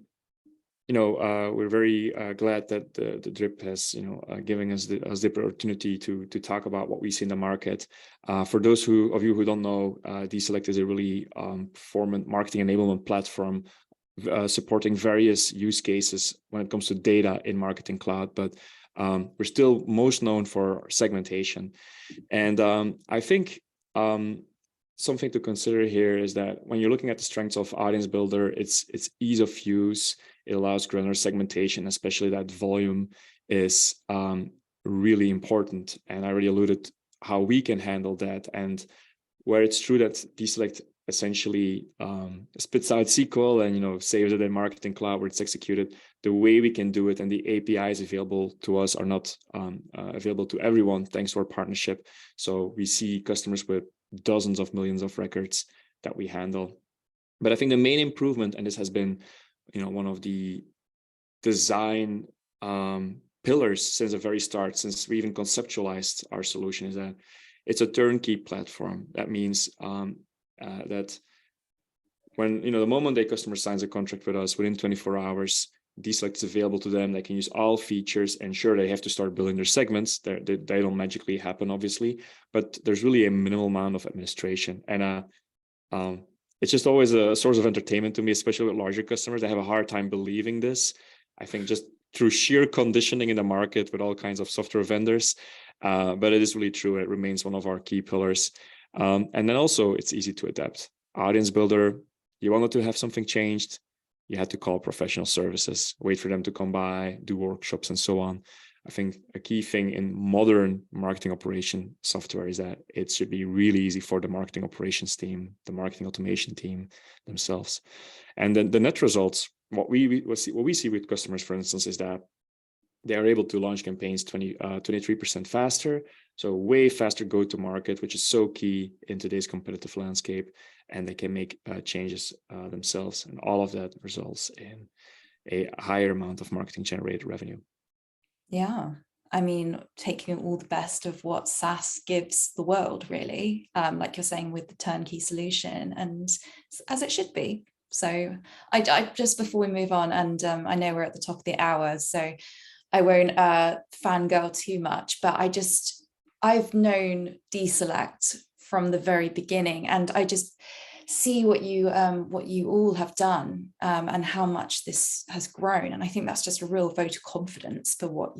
very glad that the DRIP has, giving us the opportunity to talk about what we see in the market. For those of you who don't know, DESelect is a really performant marketing enablement platform supporting various use cases when it comes to data in Marketing Cloud, but we're still most known for segmentation. And I think something to consider here is that when you're looking at the strengths of Audience Builder, it's ease of use. It allows granular segmentation, especially that volume is really important. And I already alluded how we can handle that. And where it's true that DESelect essentially spits out SQL and saves it in Marketing Cloud where it's executed, the way we can do it and the APIs available to us are not available to everyone thanks to our partnership. So we see customers with dozens of millions of records that we handle. But I think the main improvement, and this has been one of the design pillars since the very start, since we even conceptualized our solution, is that it's a turnkey platform. That means that when the moment a customer signs a contract with us, within 24 hours, DESelect is available to them. They can use all features, and sure, they have to start building their segments. They don't magically happen, obviously, but there's really a minimal amount of administration. And it's just always a source of entertainment to me, especially with larger customers. They have a hard time believing this. I think just through sheer conditioning in the market with all kinds of software vendors, but it is really true. It remains one of our key pillars. And then also it's easy to adapt. Audience Builder, you wanted to have something changed, you had to call professional services, wait for them to come by, do workshops and so on. I think a key thing in modern marketing operation software is that it should be really easy for the marketing operations team, the marketing automation team themselves. And then the net results, what we see with customers, for instance, is that they are able to launch campaigns 23% faster. So way faster go-to-market, which is so key in today's competitive landscape. And they can make changes themselves. And all of that results in a higher amount of marketing generated revenue. Yeah. I mean, taking all the best of what SaaS gives the world, really, like you're saying, with the turnkey solution, and as it should be. So I just before we move on, and I know we're at the top of the hour, so I won't fangirl too much, but I've known DESelect from the very beginning, and I just see what you all have done, and how much this has grown. And I think that's just a real vote of confidence for what,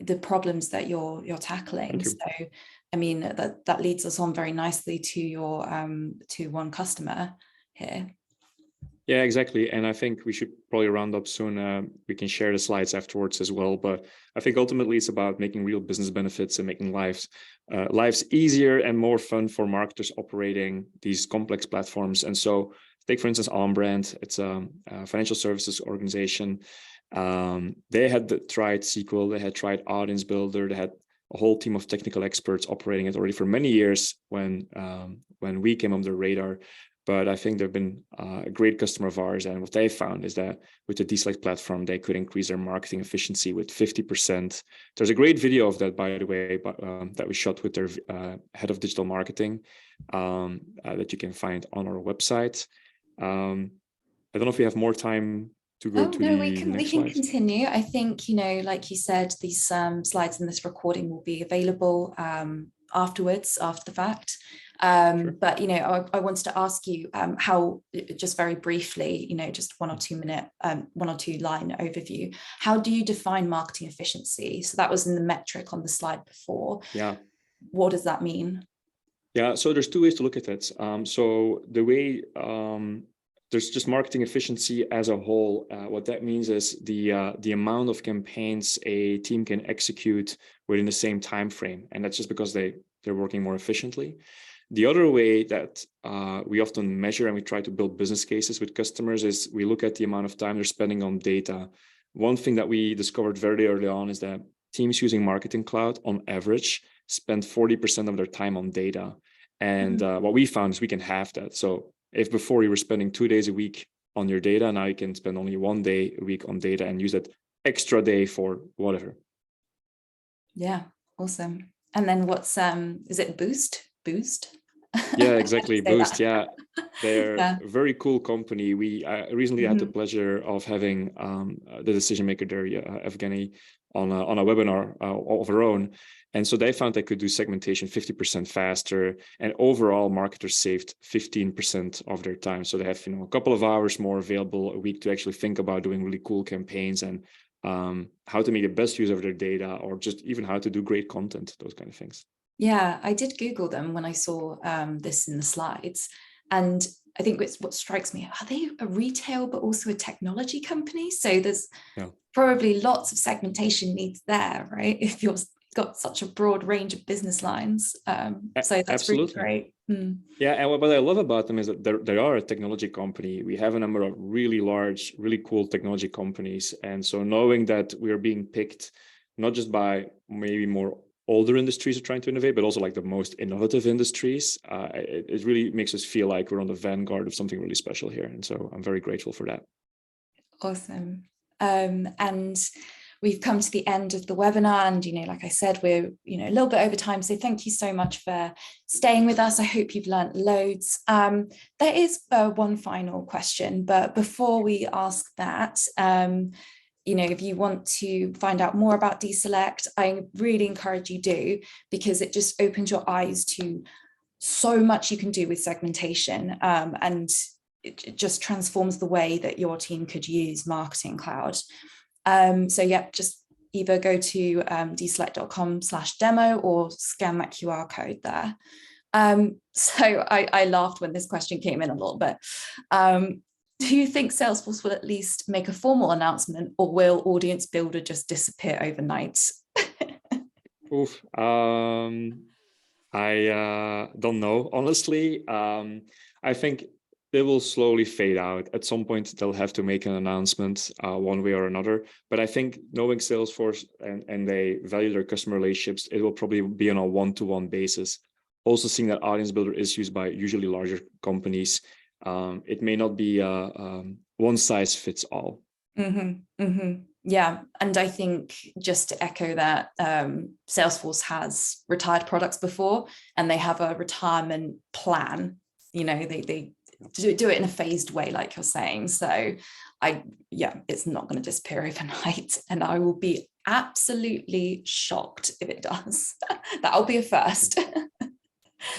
the problems that you're tackling. So I mean, that leads us on very nicely to your to one customer here. Yeah, exactly. And I think we should probably round up soon. We can share the slides afterwards as well. But I think ultimately it's about making real business benefits and making lives easier and more fun for marketers operating these complex platforms. And so take, for instance, On Brand. It's a financial services organization. They had tried SQL, they had tried Audience Builder, they had a whole team of technical experts operating it already for many years when we came on their radar. But I think they've been a great customer of ours. And what they found is that with the DESelect platform, they could increase their marketing efficiency with 50%. There's a great video of that, by the way, that we shot with their head of digital marketing that you can find on our website. I don't know if we have more time to go to the next slide. We can continue. I think, like you said, these slides in this recording will be available afterwards, after the fact. Sure. But I wanted to ask you how, just very briefly, just 1 or 2 minute, 1 or 2 line overview. How do you define marketing efficiency? So that was in the metric on the slide before. Yeah. What does that mean? Yeah. So there's 2 ways to look at it. So the way there's just marketing efficiency as a whole. What that means is the amount of campaigns a team can execute within the same time frame, and that's just because they're working more efficiently. The other way that we often measure and we try to build business cases with customers is we look at the amount of time they're spending on data. One thing that we discovered very early on is that teams using Marketing Cloud on average spend 40% of their time on data. And what we found is we can halve that. So if before you were spending 2 days a week on your data, now you can spend only 1 day a week on data and use that extra day for whatever. Yeah, awesome. And then what's is it Boost? Yeah, exactly. Boost. Yeah, they're a very cool company. We recently had the pleasure of having the decision maker there, Evgeny, on a webinar of our own. And so they found they could do segmentation 50% faster, and overall marketers saved 15% of their time. So they have a couple of hours more available a week to actually think about doing really cool campaigns and how to make the best use of their data, or just even how to do great content, those kind of things. Yeah, I did Google them when I saw this in the slides. And I think it's what strikes me, are they a retail but also a technology company? So there's probably lots of segmentation needs there, right? If you've got such a broad range of business lines. So that's absolutely really great. Yeah, and what I love about them is that they are a technology company. We have a number of really large, really cool technology companies. And so knowing that we're being picked not just by maybe more older industries are trying to innovate, but also like the most innovative industries, it really makes us feel like we're on the vanguard of something really special here. And so I'm very grateful for that. Awesome. And we've come to the end of the webinar, and like I said, we're a little bit over time, so thank you so much for staying with us. I hope you've learned loads. There is one final question, but before we ask that, if you want to find out more about DESelect, I really encourage you do, because it just opens your eyes to so much you can do with segmentation, and it just transforms the way that your team could use Marketing Cloud. So yeah, just either go to deselect.com/demo or scan that QR code there. So I laughed when this question came in a little bit. Do you think Salesforce will at least make a formal announcement, or will Audience Builder just disappear overnight? Oof. I don't know, honestly. I think they will slowly fade out. At some point, they'll have to make an announcement one way or another. But I think knowing Salesforce and they value their customer relationships, it will probably be on a one-to-one basis. Also seeing that Audience Builder is used by usually larger companies, it may not be one size fits all. Yeah, and I think just to echo that, Salesforce has retired products before, and they have a retirement plan. They do it in a phased way, like you're saying. So it's not going to disappear overnight, and I will be absolutely shocked if it does. That'll be a first.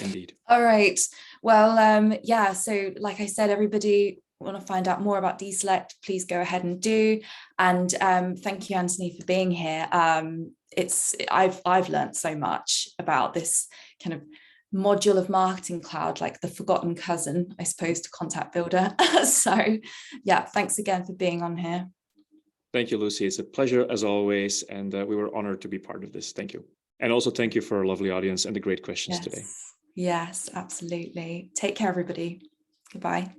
Indeed. All right. Well, yeah, so like I said, everybody want to find out more about DESelect, please go ahead and do. And thank you, Anthony, for being here. I've learned so much about this kind of module of Marketing Cloud, like the forgotten cousin, I suppose, to Contact Builder. So yeah, thanks again for being on here. Thank you, Lucy. It's a pleasure as always. And we were honored to be part of this. Thank you. And also thank you for our lovely audience and the great questions today. Yes, absolutely. Take care, everybody. Goodbye.